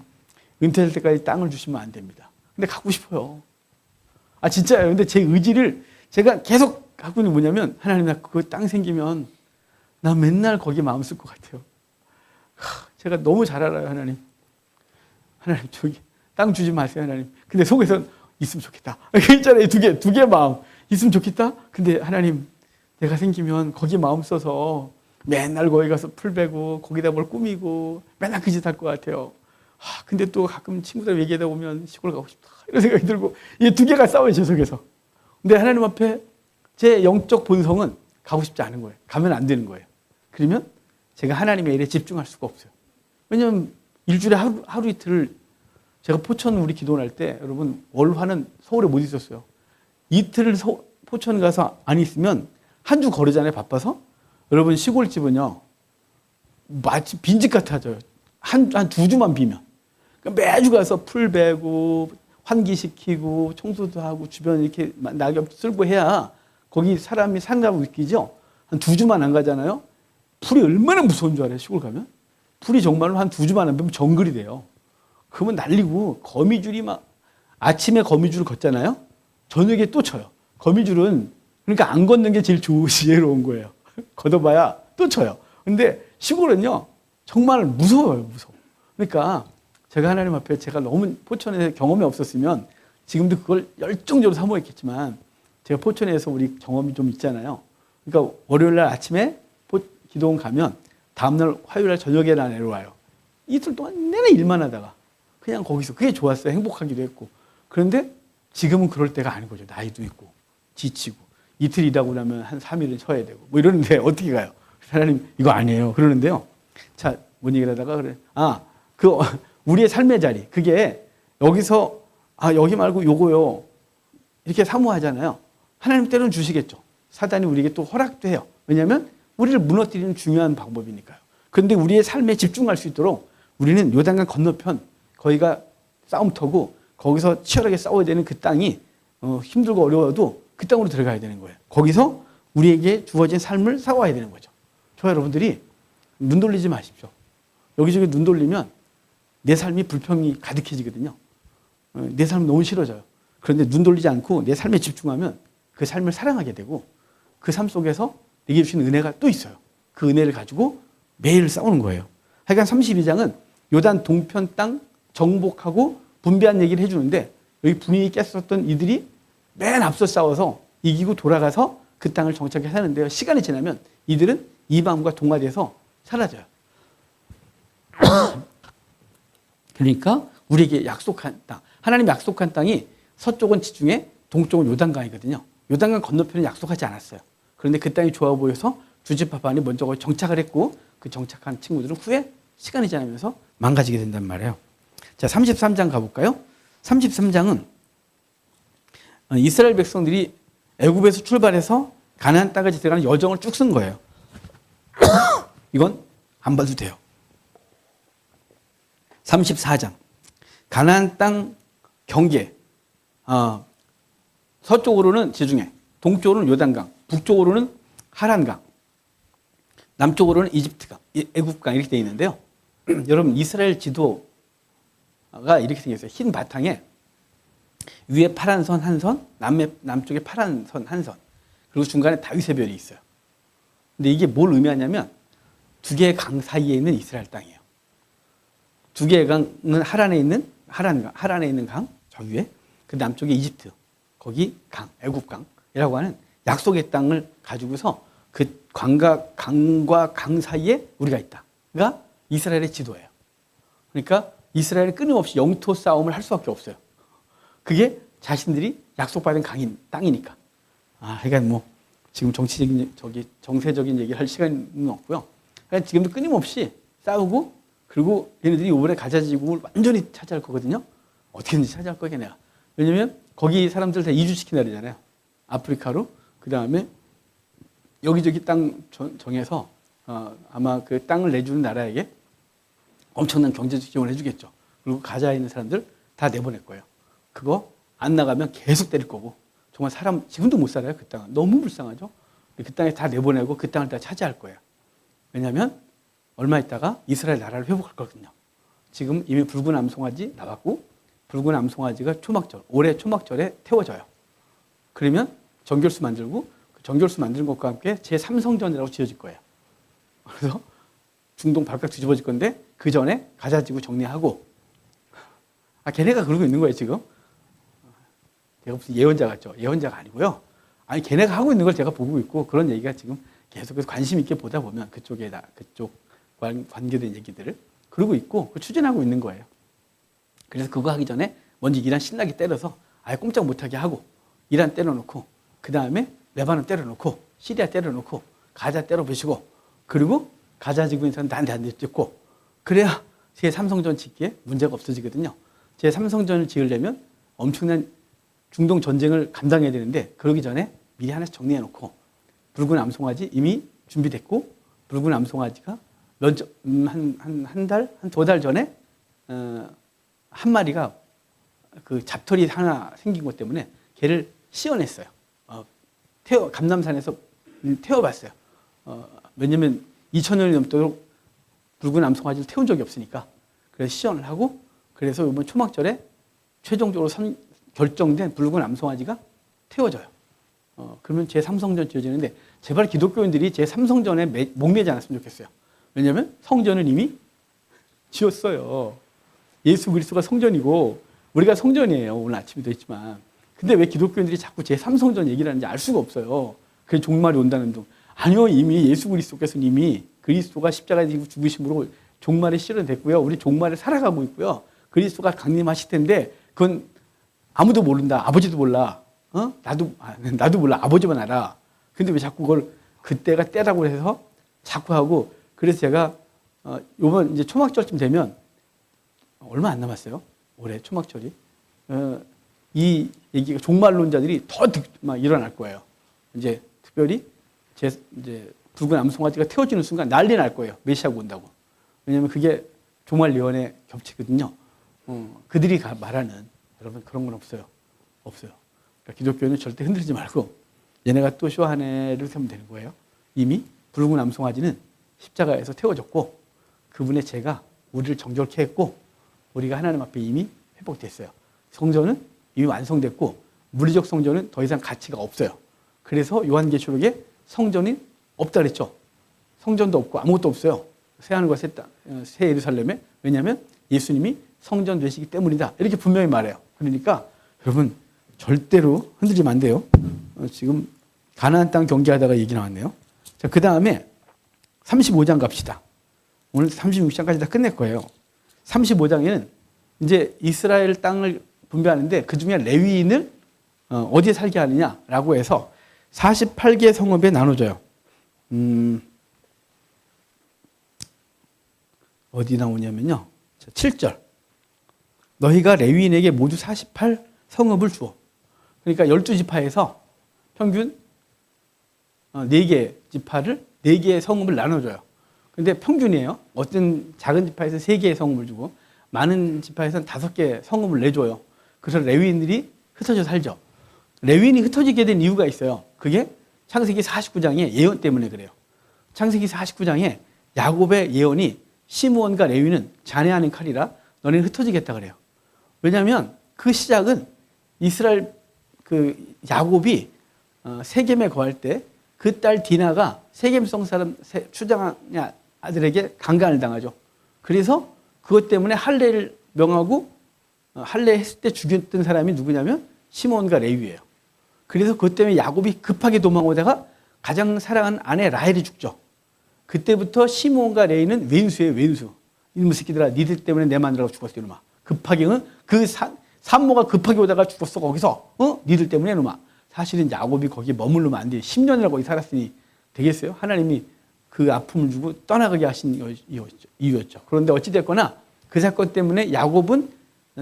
은퇴할 때까지 땅을 주시면 안 됩니다. 근데 갖고 싶어요. 아, 진짜요. 근데 제 의지를 제가 계속 갖고 있는 게 뭐냐면, 하나님, 나 그 땅 생기면 나 맨날 거기에 마음 쓸 것 같아요. 제가 너무 잘 알아요, 하나님. 하나님, 저기 땅 주지 마세요, 하나님. 근데 속에선 있으면 좋겠다. 있잖아요. 두 개 마음. 있으면 좋겠다. 근데 하나님, 내가 생기면 거기에 마음 써서 맨날 거기 가서 풀 베고 거기다 뭘 꾸미고 맨날 그 짓 할 것 같아요. 근데 또 가끔 친구들 얘기하다 보면 시골 가고 싶다. 이런 생각이 들고 이 두 개가 싸워요, 제 속에서. 근데 하나님 앞에 제 영적 본성은 가고 싶지 않은 거예요. 가면 안 되는 거예요. 그러면 제가 하나님의 일에 집중할 수가 없어요. 왜냐하면 일주일에 하루 이틀을 제가 포천 우리 기도를 할 때 여러분 월화는 서울에 못 있었어요. 이틀을 포천 가서 안 있으면 한 주 거르잖아요, 바빠서. 여러분 시골집은요 마치 빈집 같아져요. 한 2주만 비면. 그러니까 매주 가서 풀 베고 환기시키고 청소도 하고 주변 이렇게 낙엽 쓸고 해야 거기 사람이 산다고 느끼죠. 한 2주만 안 가잖아요. 풀이 얼마나 무서운 줄 알아요, 시골 가면. 풀이 정말로 한 2주만 안 베면 정글이 돼요. 그러면 날리고 거미줄이 막 아침에 거미줄을 걷잖아요. 저녁에 또 쳐요. 거미줄은 그러니까 안 걷는 게 제일 지혜로운 거예요. 걷어봐야 또 쳐요. 근데 시골은요 정말 무서워요, 무서워. 그러니까 제가 하나님 앞에 제가 너무 포천에 경험이 없었으면 지금도 그걸 열정적으로 사모했겠지만 제가 포천에서 우리 경험이 좀 있잖아요. 그러니까 월요일 날 아침에 기도원 가면 다음날 화요일 날 저녁에 내려와요. 이틀 동안 내내 일만 하다가 그냥 거기서 그게 좋았어요. 행복하기도 했고. 그런데 지금은 그럴 때가 아닌 거죠. 나이도 있고 지치고 이틀 일하고 나면 한 3일은 쉬어야 되고 뭐 이러는데 어떻게 가요? 하나님 이거 아니에요. 그러는데요. 자, 뭔 얘기를 하다가 그래. 우리의 삶의 자리 그게 여기서 여기 말고 요거요. 이렇게 사모하잖아요. 하나님 때로는 주시겠죠. 사단이 우리에게 또 허락도 해요. 왜냐하면 우리를 무너뜨리는 중요한 방법이니까요. 그런데 우리의 삶에 집중할 수 있도록 우리는 요단강 건너편 거기가 싸움터고 거기서 치열하게 싸워야 되는 그 땅이 힘들고 어려워도 그 땅으로 들어가야 되는 거예요. 거기서 우리에게 주어진 삶을 싸워야 되는 거죠. 저 여러분들이 눈 돌리지 마십시오. 여기저기 눈 돌리면 내 삶이 불평이 가득해지거든요. 내 삶이 너무 싫어져요. 그런데 눈 돌리지 않고 내 삶에 집중하면 그 삶을 사랑하게 되고 그 삶 속에서 내게 주신 은혜가 또 있어요. 그 은혜를 가지고 매일 싸우는 거예요. 하여간 32장은 요단 동편 땅 정복하고 분배한 얘기를 해주는데 여기 분위기 깼었던 이들이 맨 앞서 싸워서 이기고 돌아가서 그 땅을 정착해 사는데요. 시간이 지나면 이들은 이방과 동화돼서 사라져요. 그러니까 우리에게 약속한 땅, 하나님 약속한 땅이 서쪽은 지중해, 동쪽은 요단강이거든요. 요단강 건너편은 약속하지 않았어요. 그런데 그 땅이 좋아 보여서 주지파반이 먼저 거기 정착을 했고 그 정착한 친구들은 후에 시간이 지나면서 망가지게 된단 말이에요. 자, 33장 가볼까요? 33장은 이스라엘 백성들이 애굽에서 출발해서 가나안 땅까지 들어가는 여정을 쭉 쓴 거예요. 이건 안 봐도 돼요. 34장 가나안 땅 경계. 서쪽으로는 지중해, 동쪽으로는 요단강, 북쪽으로는 하란강, 남쪽으로는 이집트강, 애굽강 이렇게 되어 있는데요. 여러분 이스라엘 지도가 이렇게 생겼어요. 흰 바탕에 위에 파란 선 한 선, 남쪽에 파란 선 한 선, 그리고 중간에 다윗의 별이 있어요. 근데 이게 뭘 의미하냐면 두 개의 강 사이에 있는 이스라엘 땅이에요. 두 개의 강은 하란에 있는 강, 저 위에, 그 남쪽에 이집트, 거기 강, 애굽강이라고 하는 약속의 땅을 가지고서 그 강과 강 사이에 우리가 있다. 그러니까 이스라엘의 지도예요. 그러니까 이스라엘은 끊임없이 영토 싸움을 할 수밖에 없어요. 그게 자신들이 약속받은 땅이니까. 그러니까 뭐 지금 정세적인 얘기를 할 시간은 없고요. 그러니까 지금도 끊임없이 싸우고 그리고 얘네들이 이번에 가자 지국을 완전히 차지할 거거든요. 어떻게든지 차지할 거야 내가. 왜냐면 거기 사람들 다 이주시킨 나라잖아요. 아프리카로. 그 다음에 여기저기 땅 정해서 아마 그 땅을 내주는 나라에게 엄청난 경제적 지원을 해주겠죠. 그리고 가자에 있는 사람들 다 내보낼 거예요. 그거 안 나가면 계속 때릴 거고 정말 사람 지금도 못 살아요. 그 땅은 너무 불쌍하죠. 그 땅에 다 내보내고 그 땅을 다 차지할 거예요. 왜냐하면 얼마 있다가 이스라엘 나라를 회복할 거거든요. 지금 이미 붉은 암송아지 나왔고 붉은 암송아지가 초막절 올해 초막절에 태워져요. 그러면 정결수 만들고 그 정결수 만드는 것과 함께 제3성전이라고 지어질 거예요. 그래서 중동 발칵 뒤집어질 건데 그 전에 가자지구 정리하고 걔네가 그러고 있는 거예요 지금. 제가 무슨 예언자 같죠? 예언자가 아니고요. 아니 걔네가 하고 있는 걸 제가 보고 있고 그런 얘기가 지금 계속해서 관심 있게 보다 보면 그쪽 관계된 얘기들을 그러고 있고 추진하고 있는 거예요. 그래서 그거 하기 전에 먼저 이란 신나게 때려서 아예 꼼짝 못하게 하고 이란 때려놓고 그 다음에 레바논 때려놓고 시리아 때려놓고 가자 때려부시고 그리고 가자 지구에서는 단단히 찍고 그래야 제3성전 짓기에 문제가 없어지거든요. 제3성전을 지으려면 엄청난 중동 전쟁을 감당해야 되는데 그러기 전에 미리 하나씩 정리해놓고 붉은 암송아지 이미 준비됐고 붉은 암송아지가 한 달, 한 2달 전에 한 마리가 그 잡털이 하나 생긴 것 때문에 걔를 씌워냈어요. 감남산에서 태워봤어요. 왜냐면 2000년이 넘도록 붉은 암송아지를 태운 적이 없으니까 그래서 시연을 하고 그래서 이번 초막절에 최종적으로 결정된 붉은 암송아지가 태워져요. 그러면 제3성전 지어지는데 제발 기독교인들이 제3성전에 목매지 않았으면 좋겠어요. 왜냐하면 성전은 이미 지었어요. 예수 그리스도가 성전이고 우리가 성전이에요. 오늘 아침에도 했지만. 근데 왜 기독교인들이 자꾸 제3성전 얘기를 하는지 알 수가 없어요. 그게 종말이 온다는 둥. 아니요. 이미 예수 그리스도께서는 이미 그리스도가 십자가에 죽으심으로 종말이 실현됐고요. 우리 종말에 살아가고 있고요. 그리스도가 강림하실 텐데 그건 아무도 모른다. 아버지도 몰라. 나도 몰라. 아버지만 알아. 근데 왜 자꾸 그걸 그때가 때라고 해서 자꾸 하고 그래서 제가 요번 이제 초막절쯤 되면 얼마 안 남았어요. 올해 초막절이. 이 얘기가 종말론자들이 더 막 일어날 거예요. 이제 특별히 이제 붉은 암송아지가 태워지는 순간 난리 날 거예요. 메시아가 온다고. 왜냐하면 그게 종말 예언에 겹치거든요. 그들이 말하는 여러분 그런 건 없어요. 없어요. 그러니까 기독교는 절대 흔들리지 말고 얘네가 또 쇼 한 해를 세면 되는 거예요. 이미 붉은 암송아지는 십자가에서 태워졌고 그분의 죄가 우리를 정결케 했고 우리가 하나님 앞에 이미 회복됐어요. 성전은 이미 완성됐고 물리적 성전은 더 이상 가치가 없어요. 그래서 요한계시록에 성전이 없다 그랬죠. 성전도 없고 아무것도 없어요. 새하늘과 새 예루살렘에. 왜냐하면 예수님이 성전 되시기 때문이다. 이렇게 분명히 말해요. 그러니까 여러분 절대로 흔들리면 안 돼요. 지금 가나안 땅 경계하다가 얘기 나왔네요. 자, 그 다음에 35장 갑시다. 오늘 36장까지 다 끝낼 거예요. 35장에는 이제 이스라엘 땅을 분배하는데 그 중에 레위인을 어디에 살게 하느냐라고 해서 48개 성읍에 나눠져요. 어디 나오냐면요. 7절. 너희가 레위인에게 모두 48 성읍을 주어. 그러니까 12지파에서 평균 4개 지파를 4개의 성읍을 나눠줘요. 근데 평균이에요. 어떤 작은 지파에서 3개의 성읍을 주고 많은 지파에서는 5개의 성읍을 내줘요. 그래서 레위인들이 흩어져 살죠. 레위인이 흩어지게 된 이유가 있어요. 그게 창세기 49장의 예언 때문에 그래요. 창세기 49장에 야곱의 예언이 시므온과 레위는 자네하는 칼이라 너네는 흩어지겠다 그래요. 왜냐하면 그 시작은 이스라엘 야곱이 세겜에 거할 때 그 딸 디나가 세겜성 사람 추장의 아들에게 강간을 당하죠. 그래서 그것 때문에 할례를 명하고 할례 했을 때 죽였던 사람이 누구냐면 시므온과 레위예요. 그래서 그것 때문에 야곱이 급하게 도망오다가 가장 사랑하는 아내 라헬이 죽죠. 그때부터 시므온과 레위는 왼수예요. 왼수. 이놈의 새끼들아 니들 때문에 내 마누라가 죽었어 이놈아. 급하게 산모가 급하게 오다가 죽었어 거기서 니들 때문에 이놈아. 사실은 야곱이 거기에 머무르면 안 돼요. 10년이나 거기 살았으니 되겠어요? 하나님이 그 아픔을 주고 떠나가게 하신 이유였죠. 그런데 어찌됐거나 그 사건 때문에 야곱은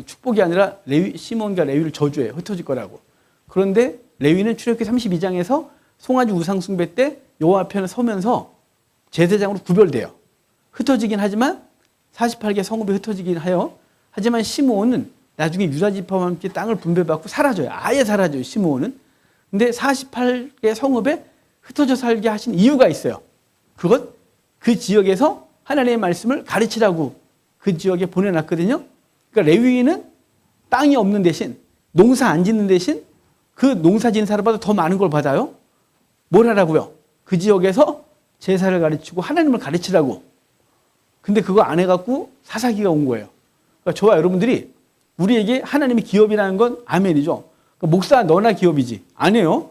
축복이 아니라 시몬과 레위를 저주해요. 흩어질 거라고. 그런데 레위는 출애굽기 32장에서 송아지 우상 숭배 때 여호와 앞에 서면서 제사장으로 구별돼요. 흩어지긴 하지만 48개 성읍이 흩어지긴 해요. 하지만 시므온은 나중에 유다 지파와 함께 땅을 분배받고 사라져요. 아예 사라져요. 시므온은. 근데 48개 성읍에 흩어져 살게 하신 이유가 있어요. 그것 그 지역에서 하나님의 말씀을 가르치라고 그 지역에 보내놨거든요. 그러니까 레위인은 땅이 없는 대신 농사 안 짓는 대신 그 농사 짓는 사람보다 더 많은 걸 받아요. 뭘 하라고요? 그 지역에서 제사를 가르치고 하나님을 가르치라고. 근데 그거 안 해갖고 사사기가 온 거예요. 그러니까 저와 여러분들이 우리에게 하나님의 기업이라는 건 아멘이죠. 그러니까 목사 너나 기업이지. 아니에요.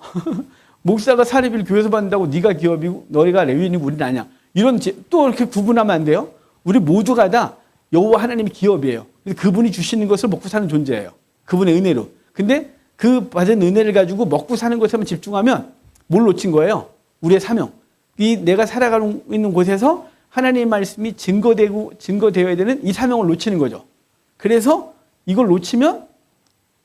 목사가 사례비를 교회에서 받는다고 네가 기업이고 너희가 레위인이고 우리는 아니야. 이런 또 이렇게 구분하면 안 돼요. 우리 모두가 다 여호와 하나님의 기업이에요. 그분이 주시는 것을 먹고 사는 존재예요. 그분의 은혜로. 근데 그 받은 은혜를 가지고 먹고 사는 것에만 집중하면 뭘 놓친 거예요? 우리의 사명. 이 내가 살아가고 있는 곳에서 하나님의 말씀이 증거되어야 되는 이 사명을 놓치는 거죠. 그래서 이걸 놓치면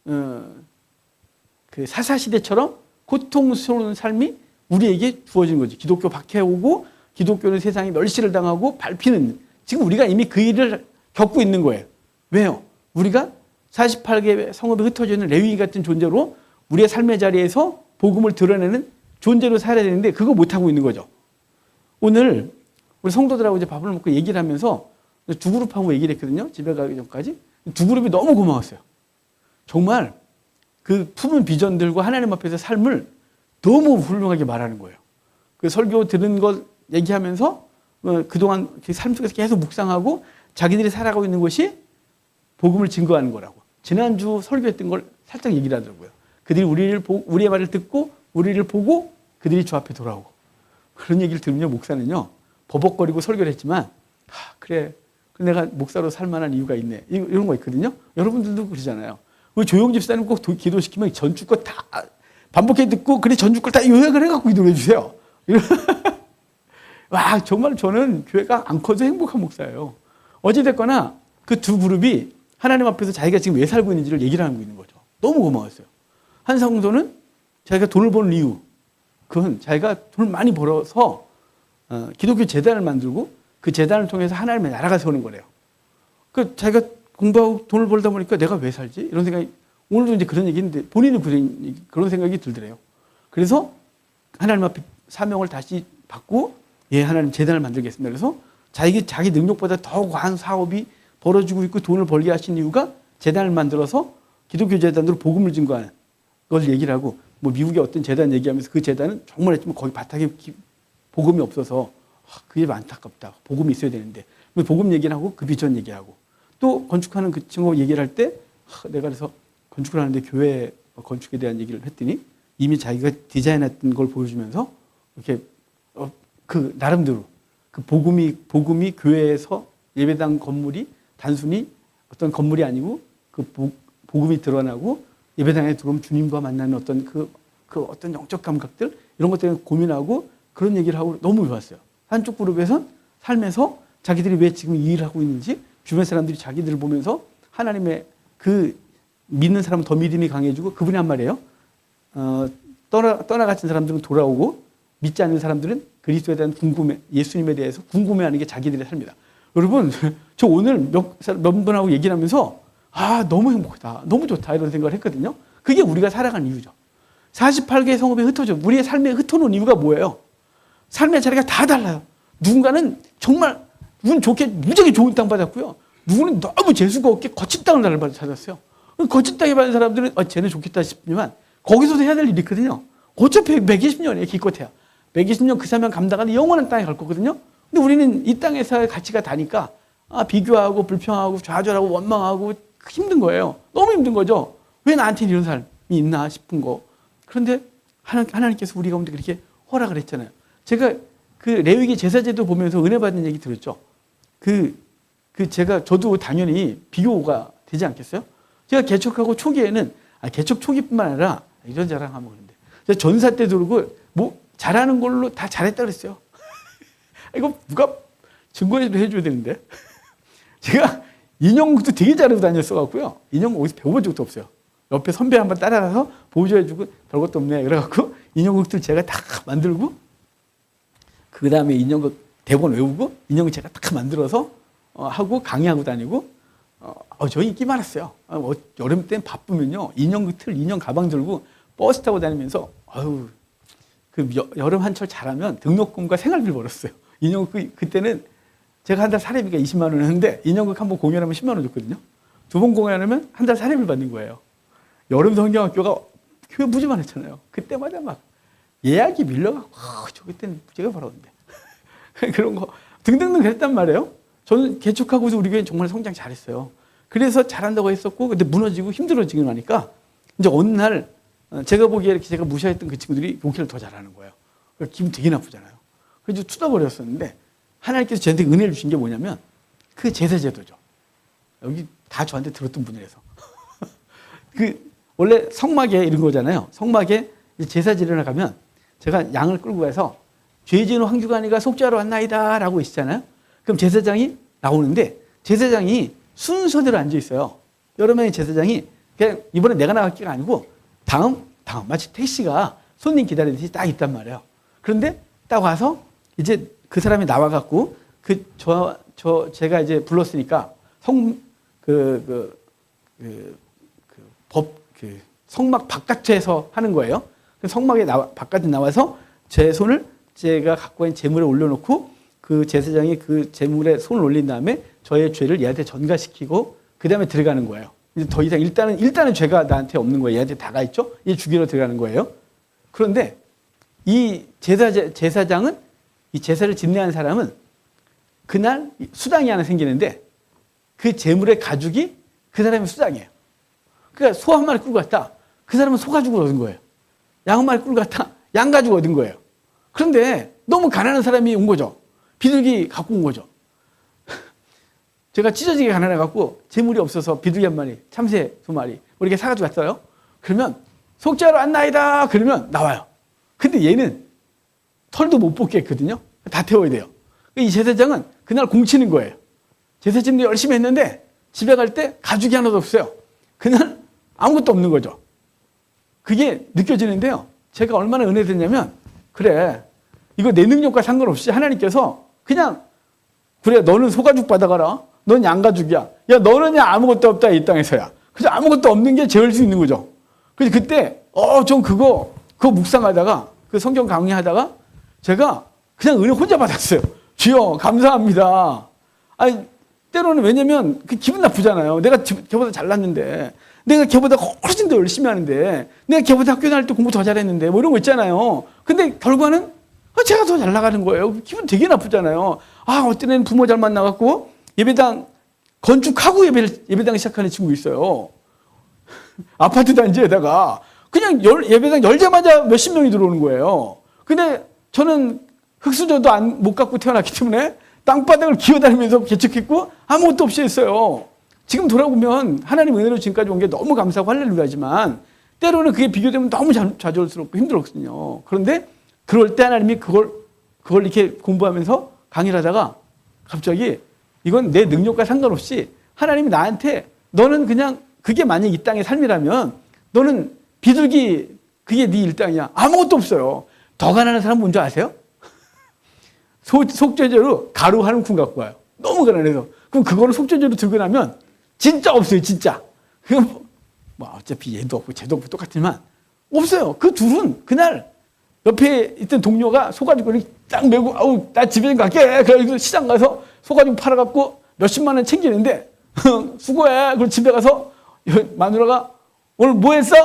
그 사사시대처럼 고통스러운 삶이 우리에게 주어진 거지. 기독교 박해오고 기독교는 세상에 멸시를 당하고 밟히는 지금 우리가 이미 그 일을 겪고 있는 거예요. 왜요? 우리가 48개 성읍에 흩어져 있는 레위 같은 존재로 우리의 삶의 자리에서 복음을 드러내는 존재로 살아야 되는데 그거 못하고 있는 거죠. 오늘 우리 성도들하고 이제 밥을 먹고 얘기를 하면서 두 그룹하고 얘기를 했거든요. 집에 가기 전까지. 두 그룹이 너무 고마웠어요. 정말 그 품은 비전들과 하나님 앞에서 삶을 너무 훌륭하게 말하는 거예요. 그 설교 들은 것 얘기하면서 그동안 삶 속에서 계속 묵상하고 자기들이 살아가고 있는 것이 복음을 증거하는 거라고. 지난주 설교했던 걸 살짝 얘기를 하더라고요. 그들이 우리의 말을 듣고 우리를 보고 그들이 주 앞에 돌아오고. 그런 얘기를 들으면 목사는요. 버벅거리고 설교를 했지만 그래 내가 목사로 살 만한 이유가 있네. 이런 거 있거든요. 여러분들도 그러잖아요. 우리 조용 집사님 꼭 기도시키면 전주 거 다 반복해 듣고 그래 전주 걸 다 요약을 해갖고 기도해 주세요. 와 정말 저는 교회가 안 커서 행복한 목사예요. 어찌됐거나 그 두 그룹이 하나님 앞에서 자기가 지금 왜 살고 있는지를 얘기를 하고 있는 거죠. 너무 고마웠어요. 한 성도는 자기가 돈을 버는 이유 그건 자기가 돈을 많이 벌어서 기독교 재단을 만들고 그 재단을 통해서 하나님의 나라가 세우는 거래요. 그 자기가 공부하고 돈을 벌다 보니까 내가 왜 살지? 이런 생각이 오늘도 이제 그런 얘기인데 본인은 그런 생각이 들더래요. 그래서 하나님 앞에 사명을 다시 받고 하나님 재단을 만들겠습니다. 그래서 자기 능력보다 더 과한 사업이 벌어지고 있고 돈을 벌게 하신 이유가 재단을 만들어서 기독교 재단으로 복음을 증거하는 걸 얘기를 하고 뭐 미국의 어떤 재단 얘기하면서 그 재단은 정말 했지만 거기 바닥에 복음이 없어서 그게 안타깝다. 복음이 있어야 되는데 복음 얘기를 하고 그 비전 얘기하고 또 건축하는 그 친구 얘기를 할 때 내가 그래서 건축을 하는데 교회 건축에 대한 얘기를 했더니 이미 자기가 디자인했던 걸 보여주면서 이렇게 그 나름대로 그 복음이 교회에서 예배당 건물이 단순히 어떤 건물이 아니고 그 복음이 드러나고 예배당에 들어오면 주님과 만나는 어떤 그 어떤 영적 감각들 이런 것 때문에 고민하고 그런 얘기를 하고 너무 좋았어요. 한쪽 그룹에선 삶에서 자기들이 왜 지금 이 일을 하고 있는지 주변 사람들이 자기들을 보면서 하나님의 그 믿는 사람은 더 믿음이 강해지고 그분이 한 말이에요. 떠나가신 사람들은 돌아오고 믿지 않는 사람들은 그리스도에 대한 예수님에 대해서 궁금해하는 게 자기들의 삶이다. 여러분, 저 오늘 몇 분하고 얘기를 하면서 너무 행복하다. 너무 좋다. 이런 생각을 했거든요. 그게 우리가 살아간 이유죠. 48개의 성읍에 우리의 삶에 흩어놓은 이유가 뭐예요? 삶의 자리가 다 달라요. 누군가는 정말 운 좋게 무지하게 좋은 땅 받았고요. 누구는 너무 재수가 없게 거친 땅을 찾았어요. 거친 땅에 받은 사람들은 쟤는 좋겠다 싶지만 거기서도 해야 될 일이 있거든요. 어차피 120년이에요. 기껏해야. 120년 그 사명 감당하는 영원한 땅에 갈 거거든요. 근데 우리는 이 땅에서의 가치가 다니까 비교하고 불평하고 좌절하고 원망하고 힘든 거예요. 너무 힘든 거죠. 왜 나한테 이런 삶이 있나 싶은 거. 그런데 하나님께서 우리 가운데 그렇게 허락을 했잖아요. 제가 그 레위기 제사제도 보면서 은혜 받는 얘기 들었죠. 저도 당연히 비교가 되지 않겠어요? 제가 개척하고 초기에는 개척 초기뿐만 아니라 이런 자랑하면 그런데 전사 때 들고 뭐 잘하는 걸로 다 잘했다 그랬어요. 이거 누가 증거해줘도 해줘야 되는데. 제가 인형극도 되게 잘하고 다녔어갖고요. 인형극 어디서 배워본 적도 없어요. 옆에 선배 한번 따라가서 보여줘가지고 별것도 없네. 그래갖고 인형극들 제가 다 만들고, 그 다음에 인형극 대본 외우고, 인형극 제가 다 만들어서 하고 강의하고 다니고, 저 인기 많았어요. 여름 땐 바쁘면요. 인형극 틀, 인형 가방 들고 버스 타고 다니면서, 그 여름 한철 잘하면 등록금과 생활비를 벌었어요. 인형극 그때는 제가 한 달 사례비가 20만 원 했는데 인형극 한 번 공연하면 10만 원 줬거든요. 두 번 공연하면 한 달 사례비를 받는 거예요. 여름 성경학교가 교회 무지만 했잖아요. 그때마다 막 예약이 밀려갖고 저 그때는 제가 벌었는데 그런 거 등등등 그랬단 말이에요. 저는 개척하고서 우리 교회는 정말 성장 잘했어요. 그래서 잘한다고 했었고 근데 무너지고 힘들어지고 나니까 이제 어느 날 제가 보기에 이렇게 제가 무시했던 그 친구들이 목회를 더 잘하는 거예요. 기분 되게 나쁘잖아요. 그래서 투덜거렸었는데 하나님께서 저한테 은혜를 주신 게 뭐냐면 그 제사제도죠. 여기 다 저한테 들었던 분이라서. 그 원래 성막에 이런 거잖아요. 성막에 제사 지내러 가면 제가 양을 끌고 가서 죄 지은 황주간이가 속죄하러 왔나이다 라고 있잖아요. 그럼 제사장이 나오는데 제사장이 순서대로 앉아 있어요. 여러 명의 제사장이 그냥 이번에 내가 나갈 게가 아니고 다음 마치 택시가 손님 기다리듯이 딱 있단 말이에요. 그런데 딱 와서 이제 그 사람이 나와갖고 제가 이제 불렀으니까 성막 바깥에서 하는 거예요. 성막에 바깥에 나와서 제 손을 제가 갖고 있는 재물에 올려놓고 그 제사장이 그 재물에 손을 올린 다음에 저의 죄를 얘한테 전가시키고 그 다음에 들어가는 거예요. 이제 더 이상 일단은 죄가 나한테 없는 거예요. 얘한테 다가 있죠. 얘 죽이러 들어가는 거예요. 그런데 이 제사장은 이 제사를 집례하는 사람은 그날 수당이 하나 생기는데 그 재물의 가죽이 그 사람의 수당이에요. 그러니까 소 한 마리 끌고 갔다. 그 사람은 소 가죽을 얻은 거예요. 양 한 마리 끌고 갔다. 양 가죽을 얻은 거예요. 그런데 너무 가난한 사람이 온 거죠. 비둘기 갖고 온 거죠. 제가 찢어지게 가난해갖고 재물이 없어서 비둘기 한 마리, 참새 2마리 이렇게 사가지고 갔어요. 그러면 속죄하러 왔나이다. 그러면 나와요. 근데 얘는 털도 못 뽑게 했거든요. 다 태워야 돼요. 이 제사장은 그날 공치는 거예요. 제사 집례 열심히 했는데 집에 갈 때 가죽이 하나도 없어요. 그날 아무것도 없는 거죠. 그게 느껴지는데요. 제가 얼마나 은혜됐냐면 그래 이거 내 능력과 상관없이 하나님께서 그냥 그래 너는 소가죽 받아가라. 넌 양가죽이야. 야 너는 그냥 아무것도 없다 이 땅에서야. 그래서 아무것도 없는 게 제일 수 있는 거죠. 그래서 그때 좀 그거 묵상하다가 그 성경 강의하다가 제가 그냥 은혜 혼자 받았어요. 주여 감사합니다. 아니 때로는 왜냐면 그 기분 나쁘잖아요. 내가 걔보다 잘났는데 내가 걔보다 훨씬 더 열심히 하는데 내가 걔보다 학교 다닐 때 공부 더 잘했는데 뭐 이런 거 있잖아요. 근데 결과는 제가 더 잘 나가는 거예요. 기분 되게 나쁘잖아요. 어떤 애는 부모 잘 만나갖고 예배당 건축하고 예배당 시작하는 친구 있어요. 아파트 단지에다가 그냥 예배당 열자마자 몇십 명이 들어오는 거예요. 근데 저는 흙수저도 못 갖고 태어났기 때문에 땅바닥을 기어다니면서 개척했고 아무것도 없이 했어요. 지금 돌아보면 하나님 은혜로 지금까지 온 게 너무 감사하고 할렐루야지만 때로는 그게 비교되면 너무 좌절스럽고 힘들었거든요. 그런데 그럴 때 하나님이 그걸 이렇게 공부하면서 강의를 하다가 갑자기 이건 내 능력과 상관없이 하나님이 나한테 너는 그냥 그게 만약 이 땅의 삶이라면 너는 비둘기 그게 네 일당이야. 아무것도 없어요. 더 가난한 사람 뭔지 아세요? 속죄제로 가루 한 움큼 갖고 와요. 너무 가난해서. 그럼 그거를 속죄제로 들고 나면 진짜 없어요. 진짜. 그럼 뭐 어차피 얘도 없고 쟤도 없고 똑같지만 없어요. 그 둘은 그날 옆에 있던 동료가 소가죽을 딱 메고 나 집에 좀 갈게. 그래서 시장 가서 소가죽 팔아갖고 몇십만 원 챙기는데 수고해. 그리고 집에 가서 마누라가 오늘 뭐 했어?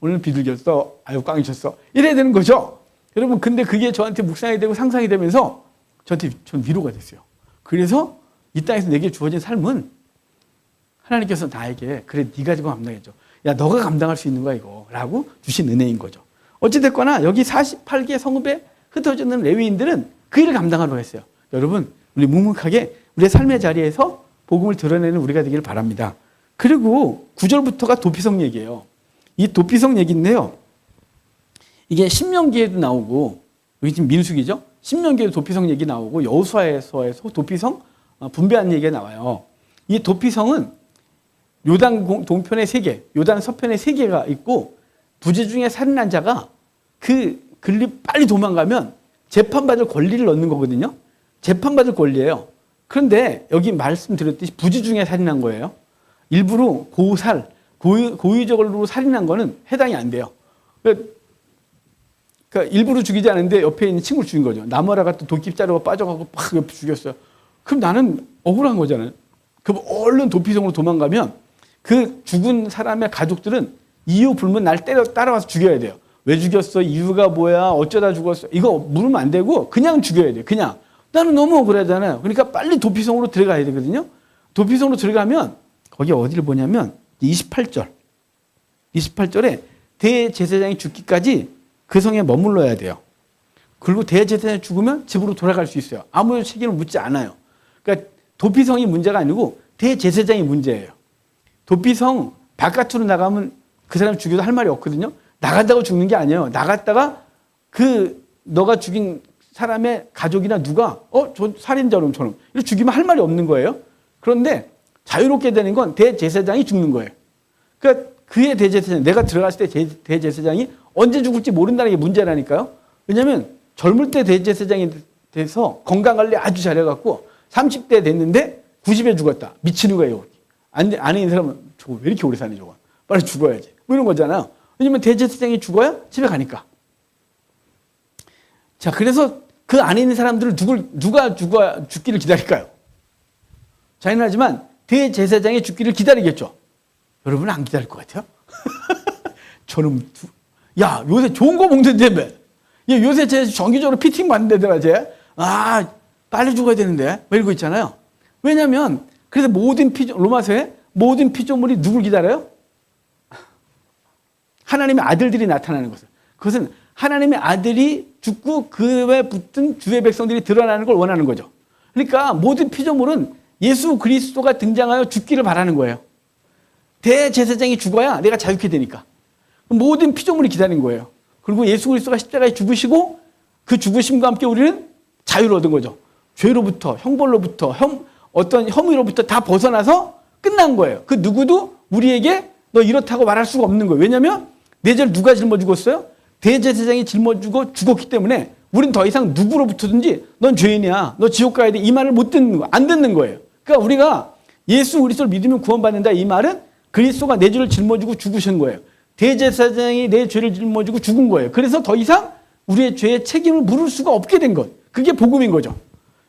오늘 비둘기였어. 아유 꽝이셨어. 이래야 되는 거죠. 여러분 근데 그게 저한테 묵상이 되고 상상이 되면서 전 위로가 됐어요. 그래서 이 땅에서 내게 주어진 삶은 하나님께서 나에게 그래 네가 지금 감당해줘. 야 너가 감당할 수 있는 거야 이거 라고 주신 은혜인 거죠. 어찌됐거나 여기 48개 성읍에 흩어져 있는 레위인들은 그 일을 감당하려고 했어요. 여러분 우리 묵묵하게 우리의 삶의 자리에서 복음을 드러내는 우리가 되기를 바랍니다. 그리고 9절부터가 도피성 얘기예요. 이 도피성 얘기인데요. 이게 신명기에도 나오고 여기 지금 민수기죠. 신명기에도 도피성 얘기 나오고 여호수아에서 도피성 분배한 얘기가 나와요. 이 도피성은 요단 동편에 3개, 요단 서편에 3개가 있고 부재 중에 살인한 자가 그 근리 빨리 도망가면 재판받을 권리를 얻는 거거든요. 재판받을 권리예요. 그런데 여기 말씀드렸듯이 부재 중에 살인한 거예요. 일부러 고의적으로 살인한 거는 해당이 안 돼요. 그러니까 일부러 죽이지 않은데 옆에 있는 친구를 죽인 거죠. 나무하다가 또 도끼 자루가 빠져가고 팍 옆에 죽였어요. 그럼 나는 억울한 거잖아요. 그럼 얼른 도피성으로 도망가면 그 죽은 사람의 가족들은 이유 불문 날 따라와서 죽여야 돼요. 왜 죽였어? 이유가 뭐야? 어쩌다 죽었어? 이거 물으면 안 되고 그냥 죽여야 돼요. 그냥. 나는 너무 억울하잖아요. 그러니까 빨리 도피성으로 들어가야 되거든요. 도피성으로 들어가면 거기 어디를 보냐면 28절에 대제사장이 죽기까지 그 성에 머물러야 돼요. 그리고 대제사장이 죽으면 집으로 돌아갈 수 있어요. 아무 책임을 묻지 않아요. 그러니까 도피성이 문제가 아니고 대제사장이 문제예요. 도피성 바깥으로 나가면 그 사람 죽여도 할 말이 없거든요. 나간다고 죽는 게 아니에요. 나갔다가 너가 죽인 사람의 가족이나 누가 저 살인자처럼 이렇게 죽이면 할 말이 없는 거예요. 그런데 자유롭게 되는 건 대제사장이 죽는 거예요. 그러니까 그의 대제사장, 내가 들어갔을 때 대제사장이 언제 죽을지 모른다는 게 문제라니까요. 왜냐하면 젊을 때 대제사장이 돼서 건강관리 아주 잘해갖고 30대 됐는데 90에 죽었다. 미치는 거예요. 안에 있는 사람은 저거 왜 이렇게 오래 사니 저거. 빨리 죽어야지. 뭐 이런 거잖아요. 왜냐면 대제사장이 죽어야 집에 가니까. 자, 그래서 그 안에 있는 사람들을 누가 죽기를 기다릴까요? 잔인하지만 대제사장이 죽기를 기다리겠죠. 여러분은 안 기다릴 것 같아요? 저는 야 요새 좋은 거 먹는다며. 요새 제 정기적으로 피팅 받는다더라 쟤. 빨리 죽어야 되는데 뭐 이러고 있잖아요. 왜냐하면 그래서 로마서에 모든 피조물이 누굴 기다려요? 하나님의 아들들이 나타나는 것을. 그것은 하나님의 아들이 죽고 그에 붙은 주의 백성들이 드러나는 걸 원하는 거죠. 그러니까 모든 피조물은 예수 그리스도가 등장하여 죽기를 바라는 거예요. 대제사장이 죽어야 내가 자유케 되니까. 모든 피조물이 기다린 거예요. 그리고 예수 그리스도가 십자가에 죽으시고 그 죽으심과 함께 우리는 자유를 얻은 거죠. 죄로부터, 형벌로부터, 어떤 혐의로부터 다 벗어나서 끝난 거예요. 그 누구도 우리에게 너 이렇다고 말할 수가 없는 거예요. 왜냐하면 내 죄를 누가 짊어지고 대제사장이 짊어지고 죽었기 때문에 우린 더 이상 누구로부터든지 넌 죄인이야. 너 지옥 가야 돼. 이 말을 못 듣는 거예요. 안 듣는 거예요. 그러니까 우리가 예수 그리스도를 믿으면 구원받는다. 이 말은 그리스도가 내 죄를 짊어지고 죽으신 거예요. 대제사장이 내 죄를 짊어지고 죽은 거예요. 그래서 더 이상 우리의 죄의 책임을 물을 수가 없게 된 것. 그게 복음인 거죠.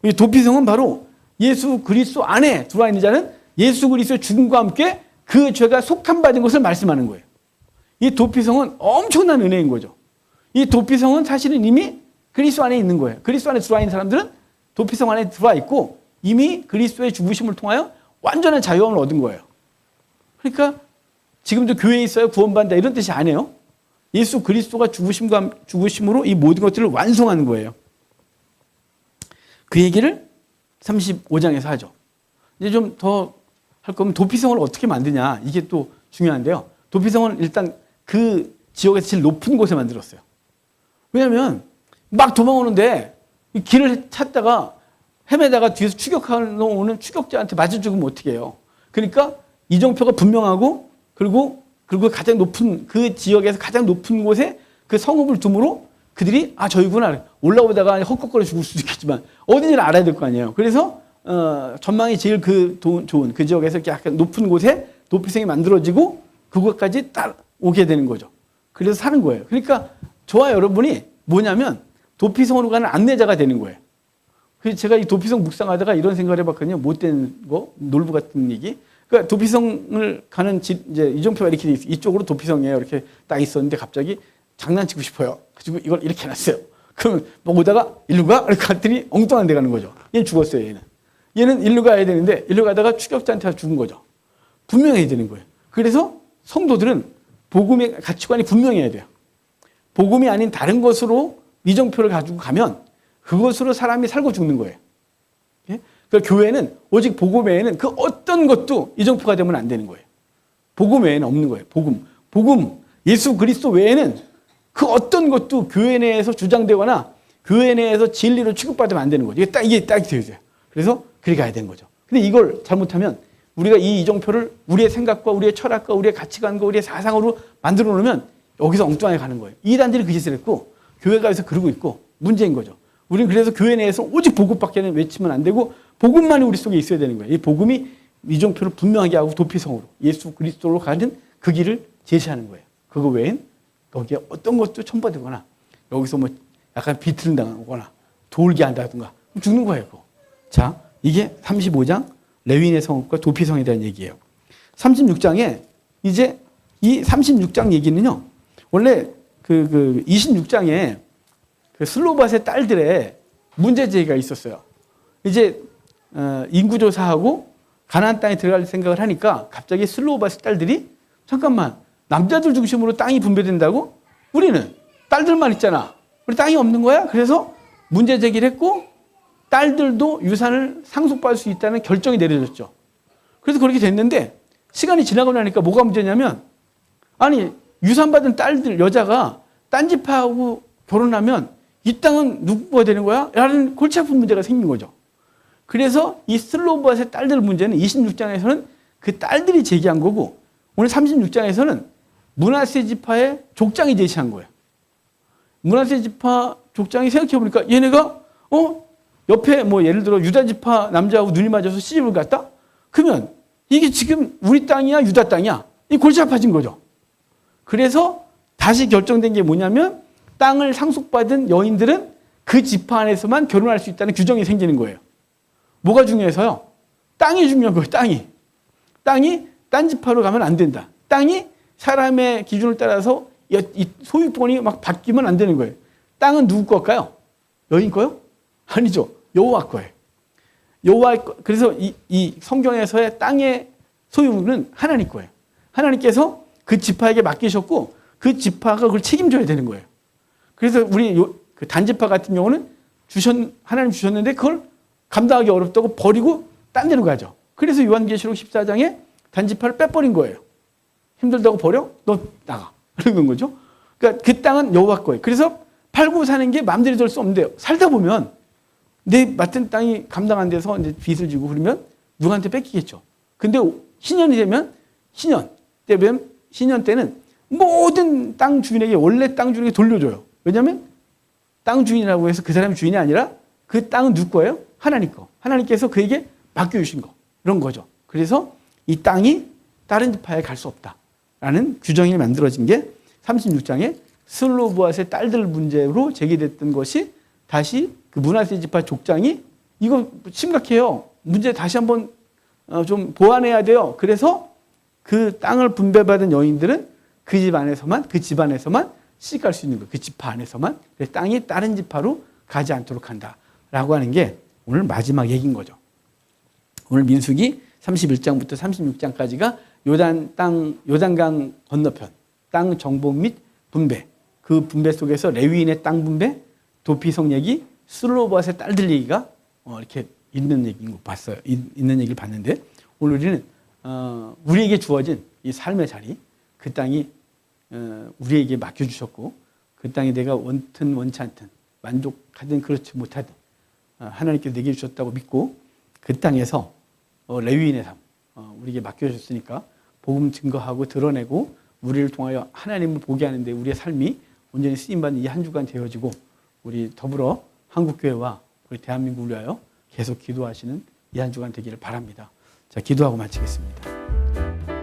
이 도피성은 바로 예수 그리스도 안에 들어와 있는 자는 예수 그리스도의 죽음과 함께 그 죄가 속함받은 것을 말씀하는 거예요. 이 도피성은 엄청난 은혜인 거죠. 이 도피성은 사실은 이미 그리스도 안에 있는 거예요. 그리스도 안에 들어와 있는 사람들은 도피성 안에 들어와 있고 이미 그리스도의 죽으심을 통하여 완전한 자유함을 얻은 거예요. 그러니까 지금도 교회에 있어요. 구원받는다 이런 뜻이 아니에요. 예수 그리스도가 죽으심으로 이 모든 것들을 완성하는 거예요. 그 얘기를 35장에서 하죠. 이제 좀 더 할 거면 도피성을 어떻게 만드냐 이게 또 중요한데요. 도피성은 일단 그 지역에서 제일 높은 곳에 만들었어요. 왜냐하면 막 도망오는데 길을 찾다가 헤매다가 뒤에서 추격하는 오는 추격자한테 맞아 죽으면 어떻게 해요? 그러니까 이정표가 분명하고 그리고 가장 높은 그 지역에서 가장 높은 곳에 그 성읍을 두므로 그들이 저기구나 올라오다가 헛걱거려 죽을 수도 있겠지만 어딘지를 알아야 될 거 아니에요. 그래서 전망이 제일 좋은 그 지역에서 이렇게 약간 높은 곳에 도피성이 만들어지고 그곳까지 딱 오게 되는 거죠. 그래서 사는 거예요. 그러니까 저와 여러분이 뭐냐면 도피성으로 가는 안내자가 되는 거예요. 그래서 제가 이 도피성 묵상하다가 이런 생각을 해봤거든요. 못된 거, 놀부 같은 얘기. 그러니까 도피성을 가는 이제 이정표가 이렇게 돼 있어요. 이쪽으로 도피성이에요. 이렇게 딱 있었는데 갑자기 장난치고 싶어요. 그리고 이걸 이렇게 해놨어요. 그러면 막 오다가 일로 가? 이렇게 갔더니 엉뚱한 데 가는 거죠. 얘는 죽었어요. 얘는 일로 가야 되는데 일로 가다가 추격자한테 죽은 거죠. 분명해야 되는 거예요. 그래서 성도들은 복음의 가치관이 분명해야 돼요. 복음이 아닌 다른 것으로 이정표를 가지고 가면 그것으로 사람이 살고 죽는 거예요. 그러니까 교회는 오직 복음 외에는 그 어떤 것도 이정표가 되면 안 되는 거예요. 복음 외에는 없는 거예요. 복음, 예수 그리스도 외에는 그 어떤 것도 교회 내에서 주장되거나 교회 내에서 진리로 취급받으면 안 되는 거죠. 이게 딱 되어야 돼요. 그래서 그리 가야 되는 거죠. 근데 이걸 잘못하면 우리가 이 이정표를 우리의 생각과 우리의 철학과 우리의 가치관과 우리의 사상으로 만들어 놓으면 여기서 엉뚱하게 가는 거예요. 이단들이 그 짓을 했고 교회가 여기서 그러고 있고 문제인 거죠. 우리는 그래서 교회 내에서 오직 복음밖에는 외치면 안 되고 복음만이 우리 속에 있어야 되는 거예요. 이 복음이 이정표를 분명하게 하고 도피성으로 예수 그리스도로 가는 그 길을 제시하는 거예요. 그거 외엔 여기에 어떤 것도 첨부되거나 여기서 뭐 약간 비틀림 당하거나 돌게 한다든가 죽는 거예요. 그거. 자, 이게 35장 레위인의 성읍과 도피성에 대한 얘기예요. 36장에 이제 이 36장 얘기는요. 원래 그 26장에 그 슬로밧의 딸들의 문제 제기가 있었어요. 이제 인구조사하고 가나안 땅에 들어갈 생각을 하니까 갑자기 슬로밧의 딸들이 잠깐만 남자들 중심으로 땅이 분배된다고? 우리는 딸들만 있잖아. 우리 땅이 없는 거야? 그래서 문제 제기를 했고 딸들도 유산을 상속받을 수 있다는 결정이 내려졌죠. 그래서 그렇게 됐는데 시간이 지나고 나니까 뭐가 문제냐면 아니 유산받은 딸들 여자가 딴집하고 결혼하면 이 땅은 누구 거가 되는 거야? 라는 골치 아픈 문제가 생긴 거죠. 그래서 이 슬로밧의 딸들 문제는 26장에서는 그 딸들이 제기한 거고 오늘 36장에서는 므낫세 지파의 족장이 제시한 거예요. 므낫세 지파 족장이 생각해보니까 얘네가 옆에 뭐 예를 들어 유다 지파 남자하고 눈이 맞아서 시집을 갔다? 그러면 이게 지금 우리 땅이야 유다 땅이야? 이 골치 아파진 거죠. 그래서 다시 결정된 게 뭐냐면 땅을 상속받은 여인들은 그 지파 안에서만 결혼할 수 있다는 규정이 생기는 거예요. 뭐가 중요해서요? 땅이 중요한 거예요. 땅이 딴 지파로 가면 안 된다. 땅이 사람의 기준을 따라서 이 소유권이 막 바뀌면 안 되는 거예요. 땅은 누구 걸까요? 여인 거요? 아니죠. 여호와 거예요. 그래서 이 성경에서의 땅의 소유는 하나님 거예요. 하나님께서 그 지파에게 맡기셨고 그 지파가 그걸 책임져야 되는 거예요. 그래서 우리 그 단지파 같은 경우는 하나님 주셨는데 그걸 감당하기 어렵다고 버리고 딴 데로 가죠. 그래서 요한계시록 14장에 단지파를 빼버린 거예요. 힘들다고 버려? 너 나가. 그런 거죠. 그러니까 그 땅은 여호와 거예요. 그래서 팔고 사는 게 마음대로 될 수 없는데 살다 보면 내 맡은 땅이 감당 안 돼서 이제 빚을 지고 그러면 누구한테 뺏기겠죠. 근데 신년이 되면 신년 때는 모든 땅 주인에게 원래 땅 주인에게 돌려줘요. 왜냐하면 땅 주인이라고 해서 그 사람이 주인이 아니라 그 땅은 누구 거예요? 하나님 거. 하나님께서 그에게 맡겨주신 거. 이런 거죠. 그래서 이 땅이 다른 지파에 갈 수 없다라는 규정이 만들어진 게 36장에 슬로보앗의 딸들 문제로 제기됐던 것이 다시 그 므낫세 지파 족장이 이거 심각해요. 문제 다시 한번 좀 보완해야 돼요. 그래서 그 땅을 분배받은 여인들은 그 집안에서만 시집갈 수 있는 거예요. 그 지파 안에서만. 그래서 땅이 다른 지파로 가지 않도록 한다라고 하는 게 오늘 마지막 얘기인 거죠. 오늘 민수기 31장부터 36장까지가 요단강 건너편 땅 정복 및 분배, 그 분배 속에서 레위인의 땅 분배, 도피성 얘기, 슬로밧의 딸들 얘기가 이렇게 있는 얘기인 거 봤어요. 있는 얘기를 봤는데 오늘 우리는 우리에게 주어진 이 삶의 자리, 그 땅이 우리에게 맡겨주셨고 그 땅이 내가 원튼 원치 않든 만족하든 그렇지 못하든 하나님께서 내게 주셨다고 믿고 그 땅에서 레위인의 삶 우리에게 맡겨주셨으니까 복음 증거하고 드러내고 우리를 통하여 하나님을 보게 하는데 우리의 삶이 온전히 쓰임받는 이 한 주간 되어지고 우리 더불어 한국교회와 우리 대한민국을 위하여 계속 기도하시는 이 한 주간 되기를 바랍니다. 자, 기도하고 마치겠습니다.